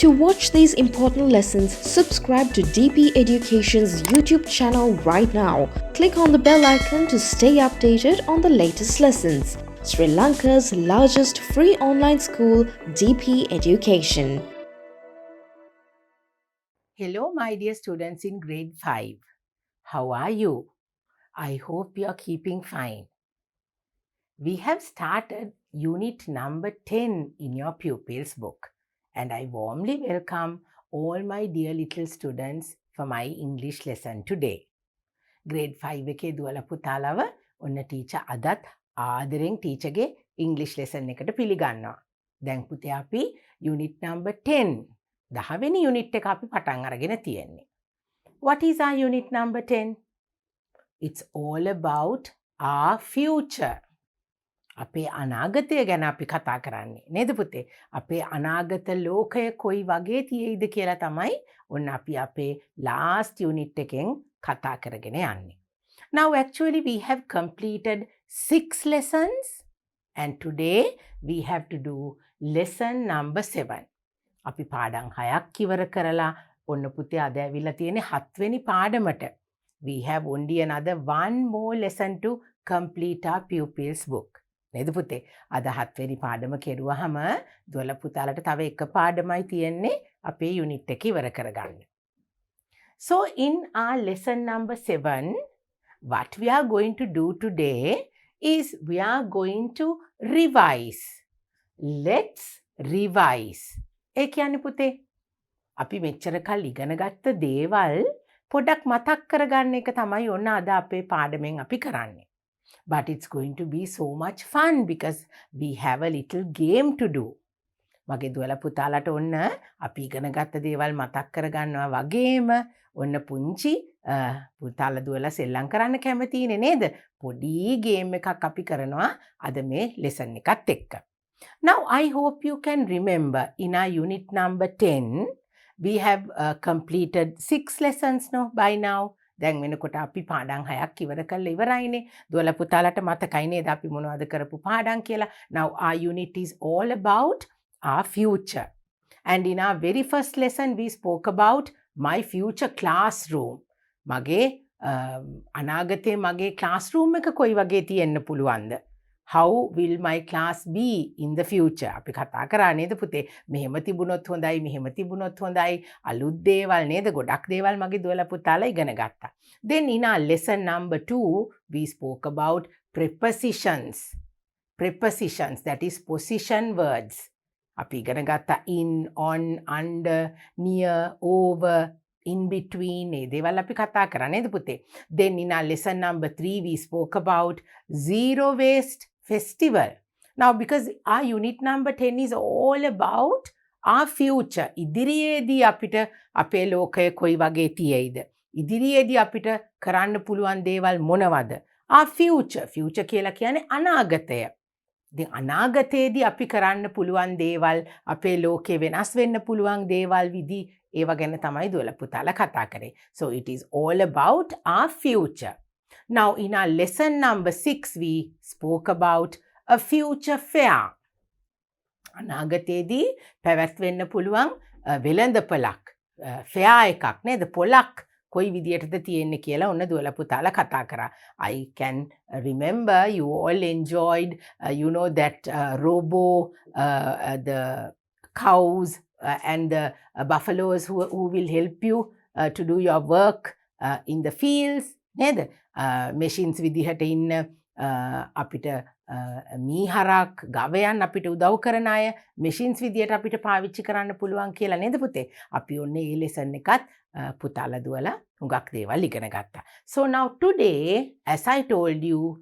To watch these important lessons, subscribe to DP Education's YouTube channel right now. Click on the bell icon to stay updated on the latest lessons. Sri Lanka's largest free online school, DP Education. Hello, my dear students in grade 5. How are you? I hope you are keeping fine. We have started unit number 10 in your pupils book, and I warmly welcome all my dear little students for my English lesson today. Grade 5 එකේ දුවලා පුතාලව ඔන්න teacher අදත් ආදරෙන් ටීචර්ගේ English lesson එකට පිළිගන්නවා. දැන් පුතේ අපි unit number 10 10වෙනි unit එක අපි පටන් අරගෙන තියෙන්නේ. What is our unit number 10? It's all about our future. අපේ අනාගතය ගැන අපි කතා කරන්නේ. නේද පුතේ? අපේ අනාගත ලෝකය කොයි වගේ තියෙයිද කියලා තමයි ඔන්න අපි අපේ last unit එකෙන් කතා කරගෙන යන්නේ. Now actually we have completed 6 lessons and today we have to do lesson number 7. අපි පාඩම් 6ක් ඉවර කරලා ඔන්න පුතේ අද ඇවිල්ලා තියෙන්නේ 7 වෙනි පාඩමට. We have only another one more lesson to complete our pupils book. නේද පුතේ? අද 7 වෙනි පාඩම කෙරුවාම දුවලා පුතාලට තව එක පාඩමයි තියෙන්නේ අපේ යුනිට් එක ඉවර කරගන්න. So in our lesson number 7, what we are going to do today is we are going to revise. Let's revise. ඒ කියන්නේ පුතේ අපි මෙච්චර කල් ඉගෙන ගත්ත දේවල් පොඩක් මතක් කරගන්න එක තමයි ඔන්න අද අපේ පාඩමෙන් අපි කරන්නේ. But it's going to be so much fun because we have a little game to do. මගේ දුවලා පුතාලට ඔන්න අපි ඉගෙන ගත්ත දේවල් මතක් කරගන්නවා වගේම ඔන්න පුංචි පුතාලා දුවලා සෙල්ලම් කරන්න කැමතිනේ නේද? පොඩි ගේම් එකක් අපි කරනවා අද මේ lesson එකත් එක්ක. Now I hope you can remember in our unit number 10 we have completed 6 lessons no by now. දැන් වෙනකොට අපි පාඩම් 6ක් ඉවර කරලා ඉවරයිනේ. දුවලා පුතාලට මතකයි නේද අපි මොනවද කරපු පාඩම් කියලා. Now our unit is all about our future. And in our very first lesson we spoke about my future classroom. මගේ අනාගතේ මගේ classroom එක කොයි වගේ තියෙන්න පුළුවන්ද? How will my class be in the future? අපි කතා කරා නේද පුතේ? මෙහෙම තිබුණොත් හොඳයි, මෙහෙම තිබුණොත් හොඳයි. අලුත් දේවල් නේද? ගොඩක් දේවල් මගේ දුවලා පුතාලා ඉගෙන ගත්තා. Then in our lesson number 2, we spoke about prepositions. Prepositions, that is position words. අපි ඉගෙන ගත්තා in, on, under, near, over, in between. ඒ දේවල් අපි කතා කරා නේද පුතේ? Then in our lesson number 3, we spoke about zero waste festival. Now because our unit number 10 is all about our future. ඉදිරියේදී අපිට අපේ ලෝකය කොයි වගේ තියෙයිද? ඉදිරියේදී අපිට කරන්න පුළුවන් දේවල් මොනවද? Our future. Future කියලා කියන්නේ අනාගතය. ඉතින් අනාගතයේදී අපි කරන්න පුළුවන් දේවල් අපේ ලෝකේ වෙනස් වෙන්න පුළුවන් දේවල් විදි ඒව ගැන තමයි දුවලා පුතාලා කතා කරේ. So it is all about our future. Now in our lesson number 6 we spoke about a future fair. අනාගතයේදී පැවැත්වෙන්න පුළුවන් වෙළඳපළක් fair එකක් නේද? පොලක් කොයි විදියටද තියෙන්නේ කියලා ඔන්න දුවලා පුතාලා කතා කරා. I can remember you all enjoyed you know that the cows and the buffaloes who will help you to do your work in the fields නේද? machines විදිහට ඉන්න අපිට මීහරක් ගවයන් අපිට උදව් කරන අය machines විදියට අපිට පාවිච්චි කරන්න පුළුවන් කියලා නේද පුතේ? අපි ඔන්න ඒ lesson එකත් පුතාලා දුවලා හුඟක් දේවල් ඉගෙන ගත්තා. So now today as I told you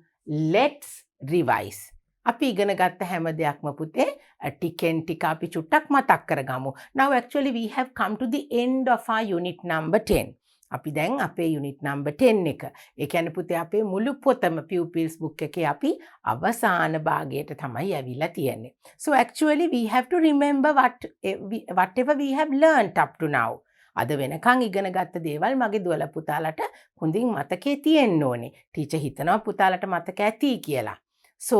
let's revise. අපි ඉගෙන ගත්ත හැම දෙයක්ම පුතේ ටිකෙන් ටික අපි චුට්ටක් මතක් කරගමු. Now actually we have come to the end of our unit number 10. අපි දැන් අපේ unit number 10 එක. ඒ කියන්නේ පුතේ අපේ මුළු පොතම pupils book එකේ අපි අවසාන භාගයට තමයි ඇවිල්ලා තියෙන්නේ. So actually we have to remember whatever we have learnt up to now. අද වෙනකන් ඉගෙන ගත්ත දේවල් මගේ දුවලා පුතාලට හොඳින් මතකේ තියෙන්න ඕනේ. ටීචර් හිතනවා පුතාලට මතක ඇති කියලා. So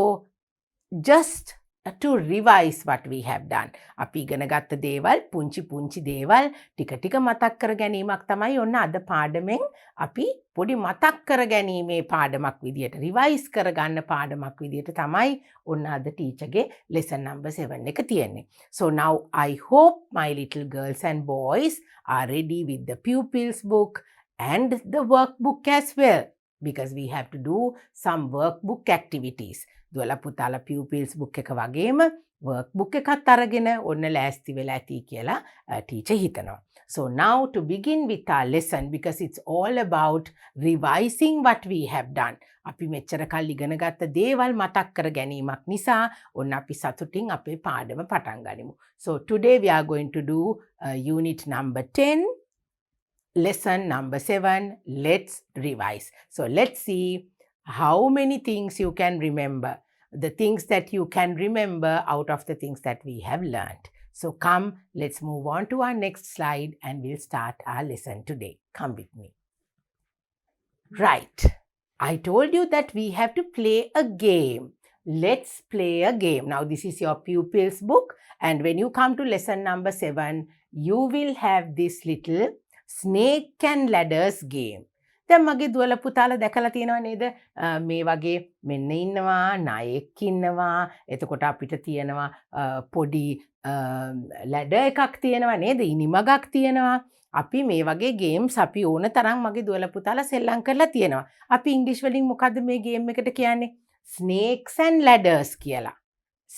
just to revise what we have done. අපි ඉගෙන ගත්ත දේවල් පුංචි දේවල් ටික ටික මතක් කර ගැනීමක් තමයි ඔන්න අද පාඩමෙන් අපි පොඩි මතක් කර ගැනීමේ පාඩමක් විදියට රිවයිස් කරගන්න පාඩමක් විදියට තමයි ඔන්න අද ටීචර්ගේ lesson number 7 එක තියෙන්නේ. So now I hope my little girls and boys are ready with the pupils book and the workbook as well, because we have to do some workbook activities. දුවලා පුතාලා pupils book එක වගේම workbook එකත් අරගෙන ඔන්න ලෑස්ති වෙලා ඇති කියලා teacher හිතනවා. So now to begin with our lesson, because it's all about revising what we have done. අපි මෙච්චර කල් ඉගෙන ගත්ත දේවල් මතක් කර ගැනීමක් නිසා ඔන්න අපි සතුටින් අපේ පාඩම පටන් ගනිමු. So today we are going to do unit number 10, lesson number 7. Let's revise. So let's see how many things you can remember, the things that you can remember out of the things that we have learned. So come, let's move on to our next slide and we'll start our lesson today. Come with me. Right. I told you that we have to play a game. Let's play a game. Now this is your pupils book, and when you come to lesson number 7, you will have this little snake and ladders game. දැන් මගේ දුවල පුතාලා දැකලා තියෙනව නේද මේ වගේ මෙන්න ඉන්නවා නායෙක් ඉන්නවා එතකොට අපිට තියෙනවා පොඩි ලැඩර් එකක් තියෙනවා නේද ඉනිමගක් තියෙනවා අපි මේ වගේ ගේම්ස් අපි ඕන තරම් මගේ දුවල පුතාලා සෙල්ලම් කරලා තියෙනවා අපි ඉංග්‍රීසි වලින් මොකද්ද මේ ගේම් එකට කියන්නේ snakes and ladders කියලා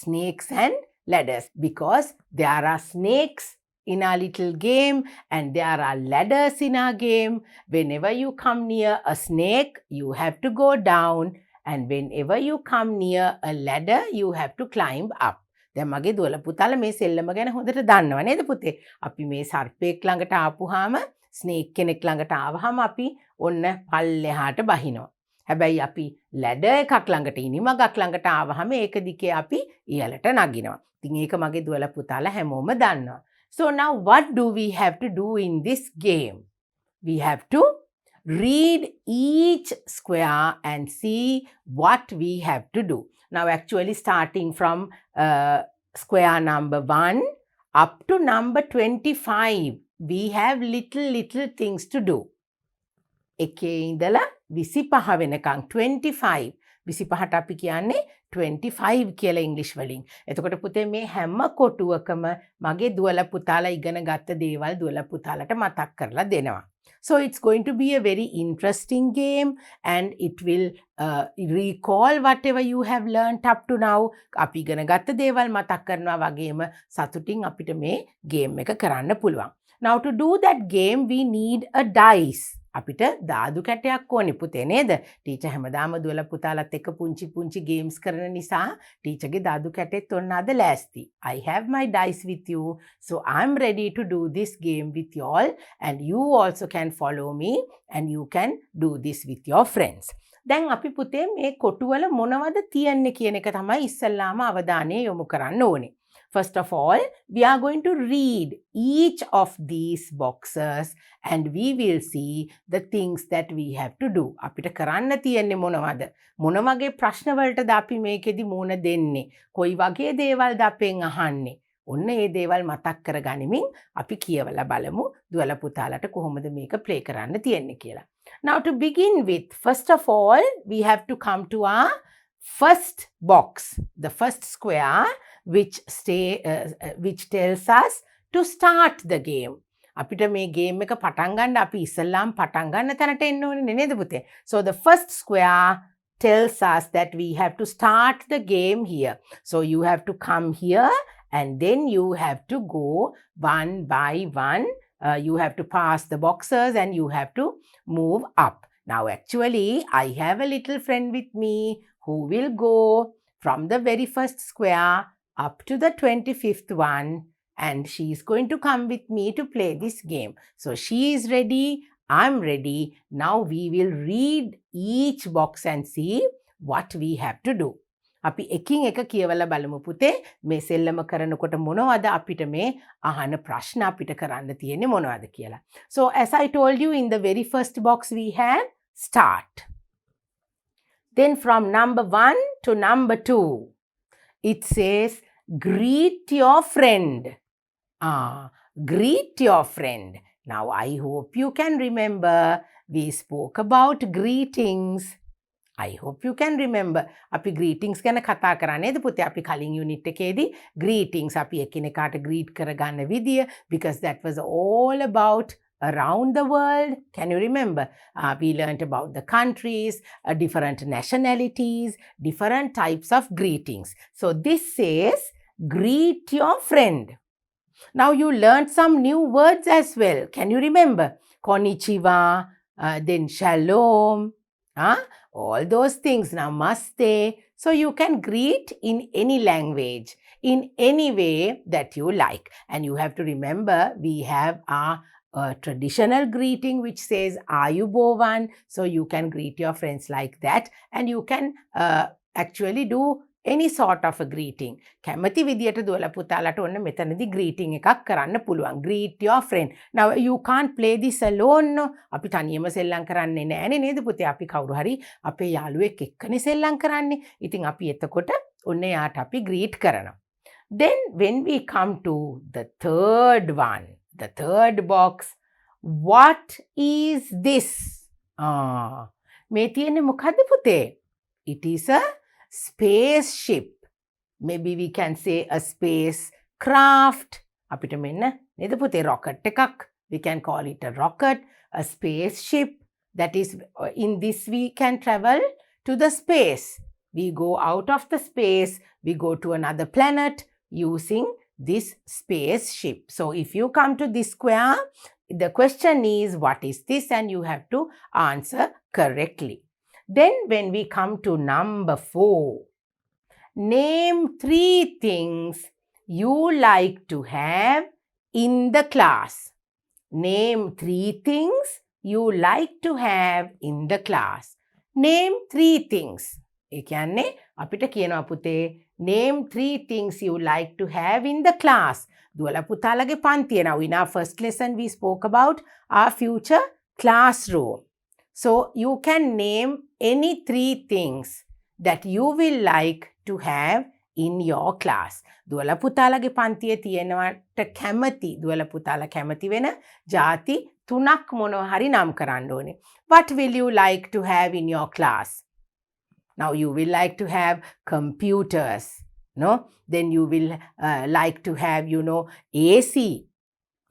snakes and ladders, because there are snakes in our little game and there are ladders in our game. Whenever you come near a snake, you have to go down, and whenever you come near a ladder, you have to climb up. දැන් මගේ දුවල පුතාලා මේ සෙල්ලම ගැන හොඳට දන්නව නේද පුතේ? අපි මේ සර්පෙක් ළඟට ආපුවාම ස්නේක් කෙනෙක් ළඟට ආවහම අපි ඔන්න පල්ලෙහාට බහිනවා. හැබැයි අපි ලැඩර් එකක් ළඟට ඉනිමගක් ළඟට ආවහම ඒක දිගේ අපි ඉහළට නගිනවා. ඉතින් ඒක මගේ දුවල පුතාලා හැමෝම දන්නවා. So now what do we have to do in this game? We have to read each square and see what we have to do. Now actually starting from square number 1 up to number 25, we have little things to do. එකේ ඉඳලා 25 වෙනකන් 25. 25ට අපි කියන්නේ 25 කියලා ඉංග්‍රීසි වලින්. එතකොට පුතේ මේ හැම කොටුවකම මගේ දුවල පුතාලා ඉගෙන ගත්ත දේවල් දුවල පුතාලට මතක් කරලා දෙනවා. So it's going to be a very interesting game, and it will recall whatever you have learnt up to now. අපි ඉගෙන ගත්ත දේවල් මතක් කරනවා වගේම සතුටින් අපිට මේ game එක කරන්න පුළුවන්. Now to do that game we need a dice. අපිට දාදු කැටයක් ඕනේ පුතේ නේද? ටීචර් හැමදාම දුවල පුතාලත් එක්ක පුංචි ගේම්ස් කරන නිසා ටීචර්ගේ දාදු කැටෙත් ඔන්න අද ලෑස්ති. I have my dice with you, so I'm ready to do this game with you all, and you also can follow me and you can do this with your friends. දැන් අපි පුතේ මේ කොටුවල මොනවද තියන්නේ කියන එක තමයි ඉස්සල්ලාම අවධානය යොමු කරන්න ඕනේ. First of all, we are going to read each of these boxes and we will see the things that we have to do. අපිට කරන්න තියෙන්නේ මොනවද? මොන වගේ ප්‍රශ්න වලටද අපි මේකෙදි මුහුණ දෙන්නේ? කොයි වගේ දේවල්ද අපෙන් අහන්නේ? ඔන්න ඒ දේවල් මතක් කරගනිමින් අපි කියවලා බලමු දුවල පුතාලට කොහොමද මේක ප්ලේ කරන්න තියෙන්නේ කියලා. Now to begin with, first of all, we have to come to our first box, the first square, which tells us to start the game. අපිට මේ game එක පටන් ගන්න අපි ඉස්සල්ලාම පටන් ගන්න තැනට එන්න ඕනේ නේද පුතේ? So the first square tells us that we have to start the game here. So you have to come here and then you have to go one by one. You have to pass the boxes and you have to move up. Now actually I have a little friend with me who will go from the very first square up to the 25th one, and she is going to come with me to play this game. So she is ready, I'm ready. Now we will read each box and see what we have to do. අපි එකින් එක කියවලා බලමු පුතේ මේ සෙල්ලම කරනකොට මොනවද අපිට මේ අහන ප්‍රශ්න අපිට කරන්න තියෙන්නේ මොනවද කියලා. So as I told you, in the very first box we have start. Then from number 1 to number 2. It says, greet your friend. Greet your friend. Now, I hope you can remember we spoke about greetings. I hope you can remember. අපි greetings ගැන කතා කරා නේද පුතේ? අපි කලින් unit එකේදී greetings අපි එකිනෙකාට greet කරගන්න විදිය, because that was all about around the world. Can you remember? We learned about the countries, different nationalities, different types of greetings. So this says, greet your friend. Now you learned some new words as well. Can you remember? Konnichiwa, then shalom, all those things. Namaste. So you can greet in any language, in any way that you like. And you have to remember, we have our traditional greeting which says Ayubovan. So you can greet your friends like that. And you can actually do any sort of a greeting. කැමති විදියට දුවලා පුතාලට ඔන්න මෙතනදී greeting එකක් කරන්න පුළුවන්. Greet your friend. Now you can't play this alone. No? අපි තනියම සෙල්ලම් කරන්නේ නෑනේ නේද පුතේ? අපි කවුරු හරි අපේ යාළුවෙක් එක්කනේ සෙල්ලම් කරන්නේ. ඉතින් අපි එතකොට ඔන්න යාට අපි greet කරනවා. Then when we come to the third one, the third box, what is this? මේ තියෙන්නේ මොකද්ද පුතේ? It is a spaceship. Maybe we can say a space craft. අපිට මෙන්න නේද පුතේ rocket එකක්. We can call it a rocket, a spaceship. That is, in this we can travel to the space. We go out of the space, we go to another planet using this spaceship. So if you come to this square, the question is, what is this? And you have to answer correctly. Then when we come to number 4, name 3 things you like to have in the class. Name 3 things you like to have in the class. Name 3 things. ඒ කියන්නේ අපිට කියනවා පුතේ, name 3 things you like to have in the class. දුවලා පුතාලගේ පන්තිය. Now in our first lesson we spoke about our future classroom. So you can name any 3 things that you will like to have in your class. දුවලා පුතාලගේ පන්තියේ තියෙනවට කැමති, දුවලා පුතාලා කැමති වෙන ಜಾති 3ක් මොනවා හරි නම් කරන්න ඕනේ. What will you like to have in your class? Now you will like to have computers, no? Then you will like to have, AC.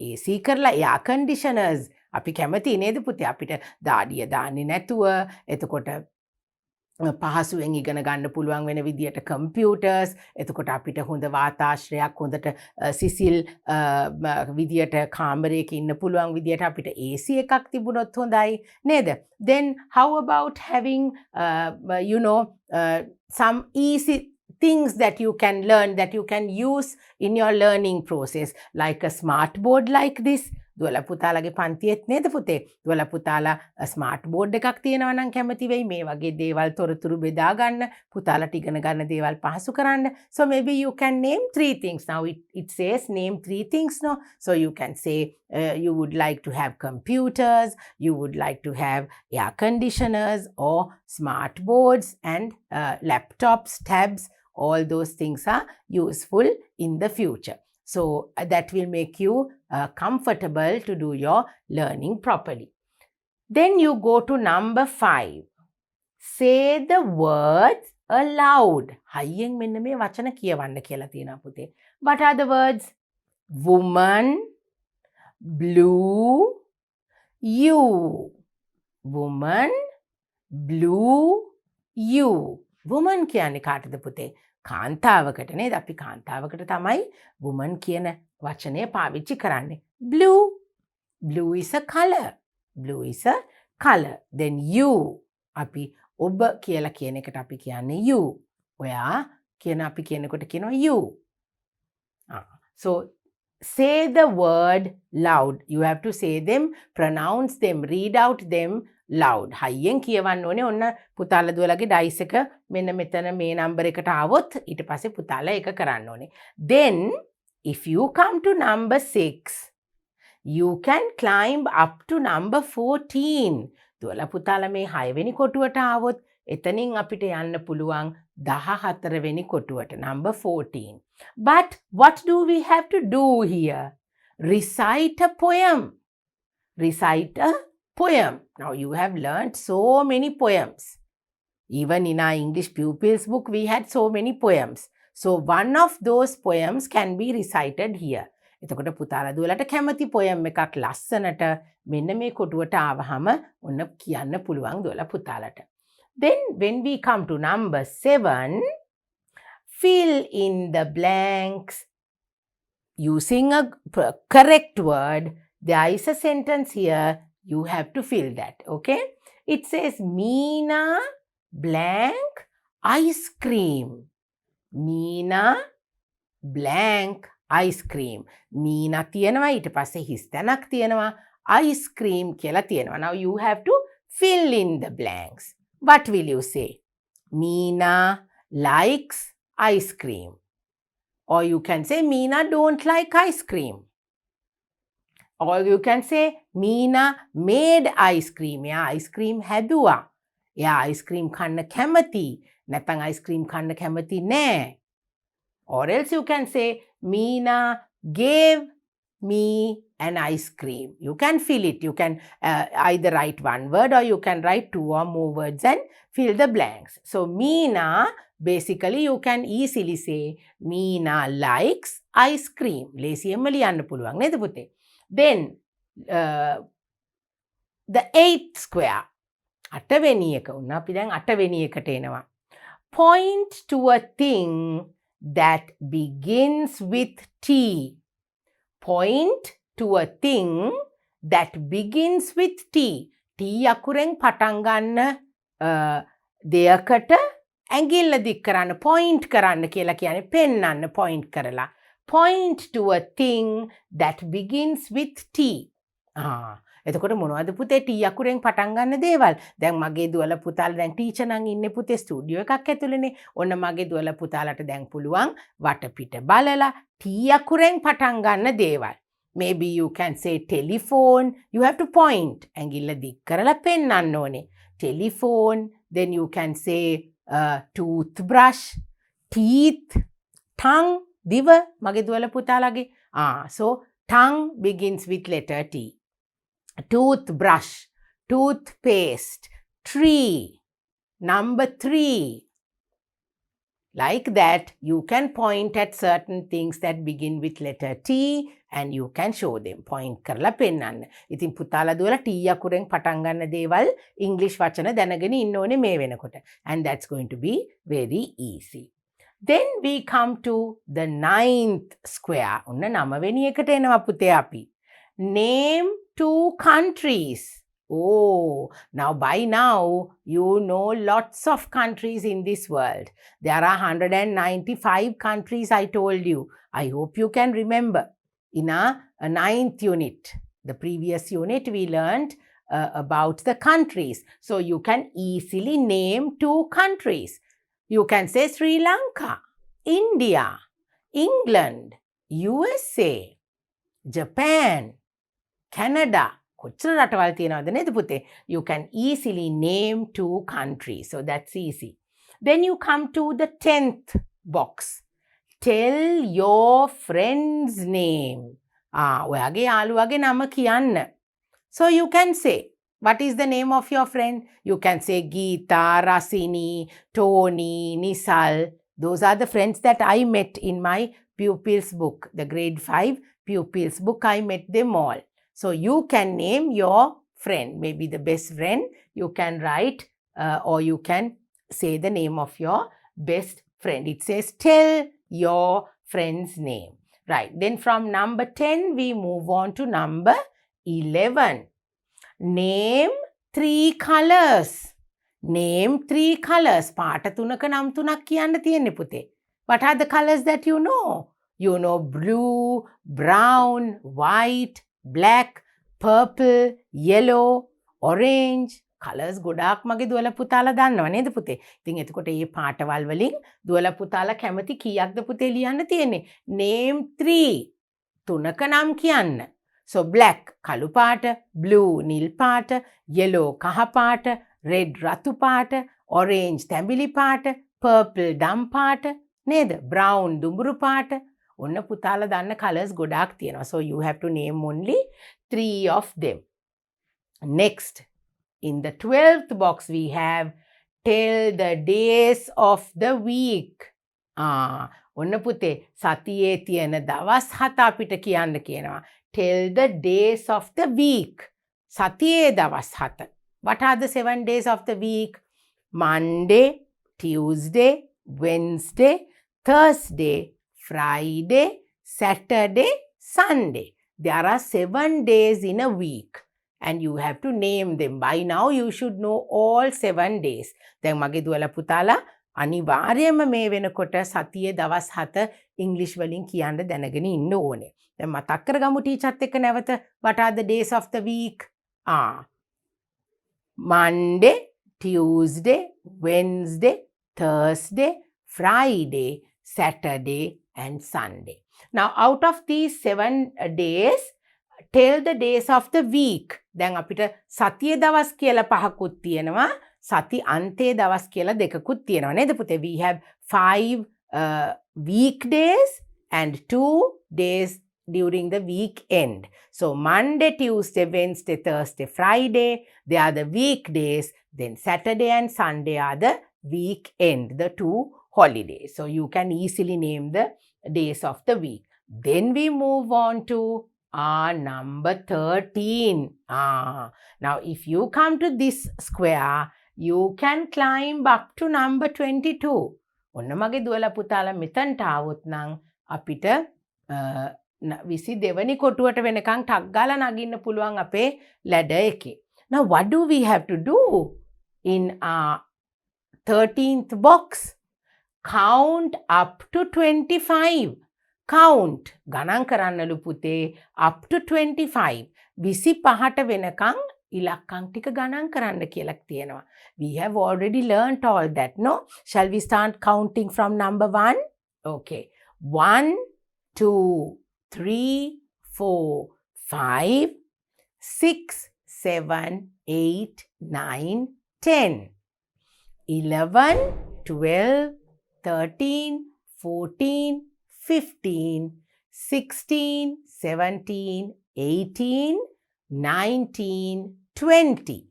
AC කරලා air conditioners. අපි කැමති නේද පුතේ? අපිට දාඩිය දාන්නේ නැතුව එතකොට පහසුවෙන් ඉගෙන ගන්න පුළුවන් වෙන විදියට computers. එතකොට අපිට හොඳ වාතාශ්‍රයක්, හොඳට සිසිල් විදියට කාමරයක ඉන්න පුළුවන් විදියට අපිට AC එකක් තිබුණොත් හොඳයි නේද? Then how about having some easy things that you can learn, that you can use in your learning process, like a smart board like this. දුවලා පුතාලගේ පන්තියෙත් නේද පුතේ? දුවලා පුතාලා ස්මාර්ට් බෝඩ් එකක් තියෙනවා නම් කැමති වෙයි මේ වගේ දේවල් තොරතුරු බෙදා ගන්න, පුතාලට ඉගෙන ගන්න දේවල් පහසු කරන්න. So maybe you can name 3 things. Now it says name 3 things, no? So you can say you would like to have computers, you would like to have air conditioners or smart boards and laptops, tabs. All those things are useful in the future. So that will make you comfortable to do your learning properly. Then you go to number 5. Say the words aloud. හයියෙන් මෙන්න මේ වචන කියවන්න කියලා තියෙනවා පුතේ. What are the words? Woman, blue, you. Woman, blue, you. Woman කියන්නේ කාටද පුතේ? කාන්තාවකට නේද? අපි කාන්තාවකට තමයි woman කියන වචනය පාවිච්චි කරන්නේ. Blue. Blue is a color. Blue is a color. Then you. අපි ඔබ කියලා කියන එකට අපි කියන්නේ you. ඔයා කියන අපි කියනකොට කියනවා you. So say the word loud. You have to say them, pronounce them, read out them loud. හයියෙන් කියවන්න ඕනේ. ඔන්න පුතාලා දුවලගේ ඩයිස් එක මෙන්න මෙතන මේ නම්බර් එකට ආවොත් ඊට පස්සේ පුතාලා ඒක කරන්න ඕනේ. Then if you come to number 6, you can climb up to number 14. දුවලා පුතාලා මේ 6 වෙනි කොටුවට ආවොත් එතනින් අපිට යන්න පුළුවන් 14 වෙනි කොටුවට, number 14. But what do we have to do here? Recite a poem. Recite a poem. Now you have learned so many poems. Even in our English pupils book, we had so many poems. So one of those poems can be recited here. එතකොට පුතාලා දුවලට කැමති poem එකක් ලස්සනට මෙන්න මේ කොටුවට ආවහම ඔන්න කියන්න පුළුවන් දුවලා පුතාලට. Then when we come to number 7, fill in the blanks using a correct word. There is a sentence here. You have to fill that. Okay? It says Meena blank ice cream. Meena blank ice cream. Meena තියෙනවා ඊට පස්සේ හිස් තැනක් තියෙනවා ice cream කියලා තියෙනවා. Now you have to fill in the blanks. What will you say? Meena likes ice cream. Or you can say Meena don't like ice cream. Or you can say Meena made ice cream. එයා ice cream හැදුවා. එයා ice cream කන්න කැමති. නැත්නම් ice cream කන්න කැමති නෑ. Or else you can say Meena gave me an ice cream. You can fill it. You can either write one word or you can write 2 or more words and fill the blanks. So Meena, basically you can easily say Meena likes ice cream. ලේසියෙන්ම ලියන්න පුළුවන් නේද පුතේ? Then the 8th square. 8 වෙනි එක උන්න අපි දැන් 8 වෙනි එකට එනවා. Point to a thing that begins with T. Point to a thing that begins with T. T අකුරෙන් පටන් ගන්න දෙයකට ඇඟිල්ල දික් කරන්න, point කරන්න කියලා කියන්නේ පෙන්නන්න, point කරලා. Point to a thing that begins with T. එතකොට මොනවද පුතේ T අකුරෙන් පටන් ගන්න දේවල්? දැන් මගේ දුවල පුතාලා දැන් ටීචර් නම් ඉන්නේ පුතේ ස්ටුඩියෝ එකක් ඇතුළේනේ. ඔන්න මගේ දුවල පුතාලට දැන් පුළුවන් වටපිට බලලා T අකුරෙන් පටන් ගන්න දේවල්. Maybe you can say telephone. You have to point. ඇඟිල්ල දික් කරලා පෙන්නන්න ඕනේ. Telephone. Then you can say toothbrush, teeth, tongue, දිව මගේ දුවල පුතාලාගේ. So tongue begins with letter T. Toothbrush, toothpaste, tree, number 3. Like that, you can point at certain things that begin with letter T and you can show them. Point කරලා පෙන්නන්න. ඉතින් පුතාලා දුවලා T අකුරෙන් පටන් ගන්න දේවල් English වචන දැනගෙන ඉන්න ඕනේ මේ වෙනකොට. And that's going to be very easy. Then we come to the 9th square. ඔන්න 9 වෙනි එකට එනවා පුතේ අපි. Name 2 countries. Oh, now by now, you know lots of countries in this world. There are 195 countries I told you. I hope you can remember. In our 9th unit, the previous unit, we learned about the countries. So you can easily name 2 countries. You can say Sri Lanka, India, England, USA, Japan, Canada. කොච්චර රටවල් තියෙනවද නේද පුතේ? You can easily name 2 countries. So that's easy. Then you come to the 10th box. Tell your friend's name. ඔයාගේ යාළුවාගේ නම කියන්න. So you can say, what is the name of your friend? You can say Geeta, Rasini, Tony, Nisal. Those are the friends that I met in my pupils book. The grade 5 pupils book, I met them all. So you can name your friend, maybe the best friend. You can write or you can say the name of your best friend. It says tell your friend's name. Right. Then from number 10, we move on to number 11. Name 3 colors. Name 3 colors. පාට තුනක නම් තුනක් කියන්න තියෙන්නේ පුතේ. What are the colors that you know? You know blue, brown, white, black, purple, yellow, orange. Colors ගොඩාක් මගේ දුවල පුතාලා දන්නවා නේද පුතේ? ඉතින් එතකොට මේ පාටවල් වලින් දුවල පුතාලා කැමති කීයක්ද පුතේ ලියන්න තියෙන්නේ? Name 3. තුනක නම් කියන්න. So black කළු පාට, blue නිල් පාට, yellow කහ පාට, red රතු පාට, orange තැඹිලි පාට, purple දම් පාට නේද? brown දුඹුරු පාට. ඔන්න පුතාලා දන්න colors ගොඩාක් තියෙනවා. So you have to name only 3 of them. Next, in the 12th box we have tell the days of the week. ඔන්න පුතේ සතියේ තියෙන දවස් 7 අපිට කියන්න කියනවා. Tell the days of the week. සතියේ දවස් 7. What are the 7 days of the week? Monday, Tuesday, Wednesday, Thursday, Friday, Saturday, Sunday. There are 7 days in a week. And you have to name them. By now you should know all 7 days. දැන් මගේ දුවලා පුතාලා අනිවාර්යයෙන්ම මේ වෙනකොට සතියේ දවස් 7 ඉංග්‍රීසි වලින් කියන්න දැනගෙන ඉන්න ඕනේ. දැන් මතක් කරගමු ටීචර්ත් එක්ක නැවත. What are the days of the week? Monday, Tuesday, Wednesday, Thursday, Friday, Saturday and Sunday. Now out of these 7 days, tell the days of the week. දැන් අපිට සතියේ දවස් කියලා පහකුත් තියෙනවා. සති අන්තයේ දවස් කියලා දෙකකුත් තියෙනවා නේද පුතේ? We have 5 weekdays and 2 days during the weekend. So Monday, Tuesday, Wednesday, Thursday, Friday, they are the weekdays. Then Saturday and Sunday are the weekend, the 2 holidays. So you can easily name the days of the week. Then we move on to number 13. Now if you come to this square, you can climb up to number 22. ඔන්න මගේ දුවලා පුතාලා මෙතනට ආවොත් නම් අපිට 22 වෙනි කොටුවට වෙනකන් ටක් ගාලා නගින්න පුළුවන් අපේ ladder එකේ. Now what do we have to do in our 13th box? Count up to 25. Count ගණන් කරන්නලු පුතේ up to 25. 25ට වෙනකන් ඉලක්කම් ටික ගණන් කරන්න කියලා තියෙනවා. We have already learnt all that, no? Shall we start counting from number 1? Okay. 1, 2, 3, 4, 5, 6, 7, 8, 9, 10, 11, 12, 13, 14, 15, 16, 17, 18, 19, 20,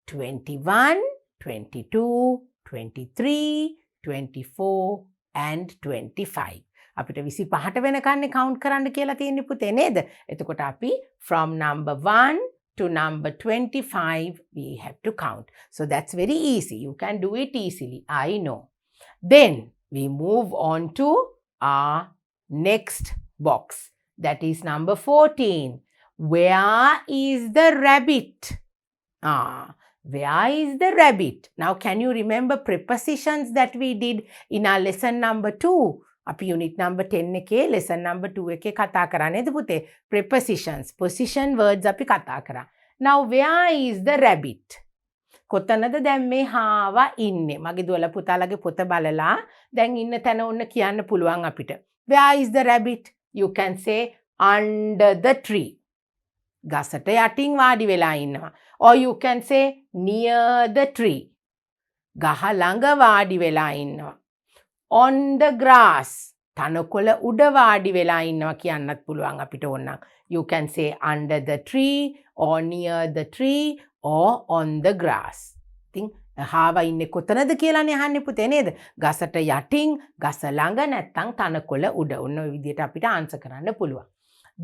21, 22, 23, 24 and 25. අපිට 25ට වෙනකන් count කරන්න කියලා තියෙන්නේ පුතේ නේද? එතකොට අපි from number 1 to number 25 we have to count. So that's very easy. You can do it easily. I know. Then we move on to our next box. That is number 14. Where is the rabbit? Where is the rabbit? Now can you remember prepositions that we did in our lesson number 2? අපි unit number 10 එකේ lesson number 2 එකේ කතා කරා නේද පුතේ? Prepositions, position words අපි කතා කරා. Now where is the rabbit? කොතනද දැන් මේ හාවා ඉන්නේ? මගේ දුවලා පුතාලගේ පොත බලලා දැන් ඉන්න තැන ඔන්න කියන්න පුළුවන් අපිට. Where is the rabbit? You can say under the tree. ගසට යටින් වාඩි වෙලා ඉන්නවා. Or you can say near the tree. ගහ ළඟ වාඩි වෙලා ඉන්නවා. On the grass. තනකොළ උඩ වාඩි වෙලා ඉන්නවා කියන්නත් පුළුවන් අපිට ඕනනම්. You can say under the tree or near the tree or on the grass. ඉතින් හාවා ඉන්නේ කොතනද කියලානේ අහන්නේ පුතේ නේද? ගසට යටින්, ගස ළඟ නැත්නම් තනකොළ උඩ. ඔන්න ඔය විදිහට අපිට ආන්සර් කරන්න පුළුවන්.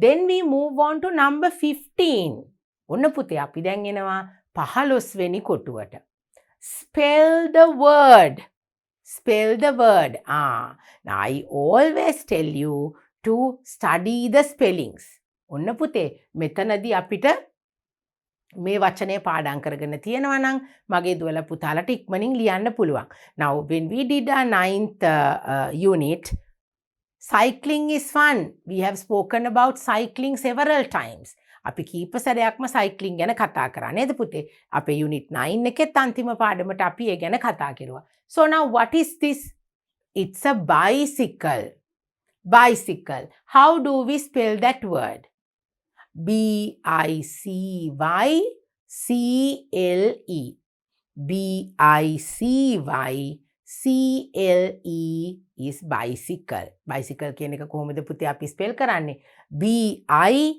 Then we move on to number 15. ඔන්න පුතේ අපි දැන් එනවා 15 වෙනි කොටුවට. Spell the word. Spell the word. Now I always tell you to study the spellings. ඔන්න පුතේ මෙතනදී අපිට මේ වචනේ පාඩම් කරගෙන තියෙනවා නම් මගේ දුවලා පුතාලට ඉක්මනින් ලියන්න පුළුවන්. Now when we did our 9th unit, cycling is fun. We have spoken about cycling several times. අපි කීප සැරයක්ම cycling ගැන කතා කරා නේද පුතේ? අපේ unit 9 එකෙත් අන්තිම පාඩමට අපි ඒ ගැන කතා කරුවා. So now what is this? It's a bicycle. Bicycle. How do we spell that word? B-I-C-Y-C-L-E. B-I-C-Y-C-L-E is bicycle. Bicycle කියන එක කොහොමද පුතේ අපි ස්පෙල් කරන්නේ? B-I-C-Y-C-L-E.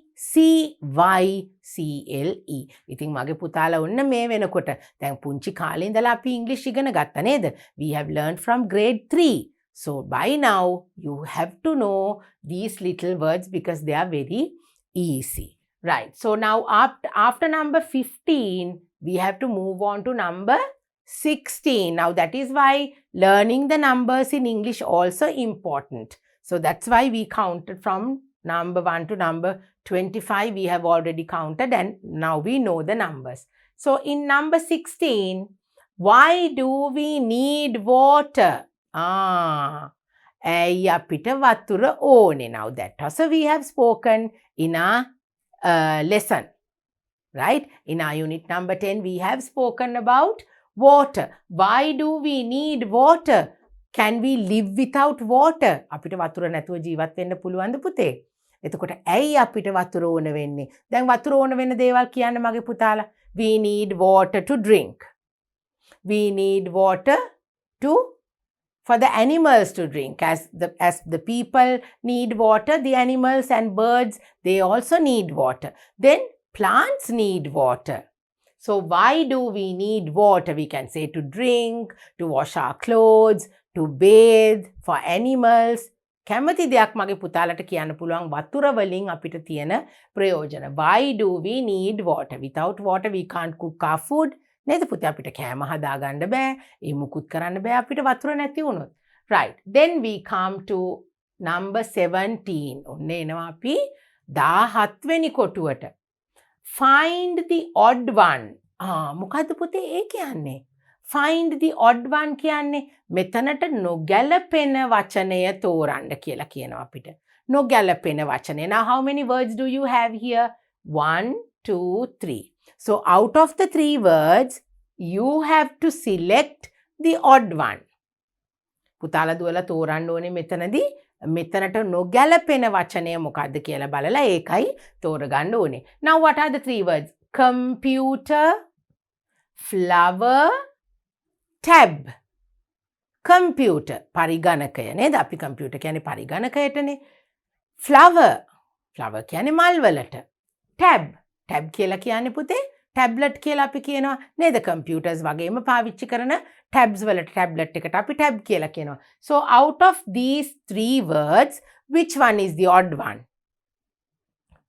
ඉතින් මගේ පුතාලා ඔන්න මේ වෙනකොට දැන් පුංචි කාලේ ඉඳලා අපි ඉංග්‍රීසි ඉගෙන ගත්තා නේද? We have learned from grade 3. So by now you have to know these little words because they are very easy. Right. So now after number 15, we have to move on to number 16. Now that is why learning the numbers in English also important. So that's why we counted from number 1 to number 25. We have already counted and now we know the numbers. So in number 16, why do we need water? ඇයි අපිට වතුර ඕනේ? Now that also we have spoken in our lesson. Right? In our unit number 10, we have spoken about water. Why do we need water? Can we live without water? අපිට වතුර නැතුව ජීවත් වෙන්න පුළුවන්ද පුතේ? එතකොට ඇයි අපිට වතුර ඕන වෙන්නේ? දැන් වතුර ඕන වෙන දේවල් කියන්න මගේ පුතාලා. We need water to drink. We need water for the animals to drink. As the people need water, the animals and birds, they also need water. Then plants need water. So why do we need water? We can say to drink, to wash our clothes, to bathe, for animals. කැමති දෙයක් මගේ පුතාලට කියන්න පුළුවන් වතුර වලින් අපිට තියෙන ප්‍රයෝජන. Why do we need water? Without water we can't cook our food. නේද පුතේ? අපිට කෑම හදා ගන්න බෑ. ඒ මුකුත් කරන්න බෑ අපිට වතුර නැති වුණොත්. Right. Then we come to number 17. ඔන්න එනවා අපි 17 වෙනි කොටුවට. Find the odd one. මොකද්ද පුතේ ඒ කියන්නේ? Find the odd one කියන්නේ මෙතනට නොගැලපෙන වචනය තෝරන්න කියලා කියනවා අපිට. නොගැලපෙන වචනය. Now how many words do you have here? 1, 2, 3. So out of the 3 words, you have to select the odd one. පුතාලා දුවලා තෝරන්න ඕනේ මෙතනදී මෙතනට නොගැලපෙන වචනය මොකක්ද කියලා බලලා ඒකයි තෝරගන්න ඕනේ. Now what are the 3 words? Computer, flower, tab. Computer, පරිගණකය නේද? අපි computer කියන්නේ පරිගණකයටනේ. Flower කියන්නේ මල් වලට. Tab කියලා කියන්නේ පුතේ tablet කියලා අපි කියනවා නේද? computers වගේම පාවිච්චි කරන tabs වලට tablet එකට අපි tab කියලා කියනවා. So out of these 3 words, which one is the odd one?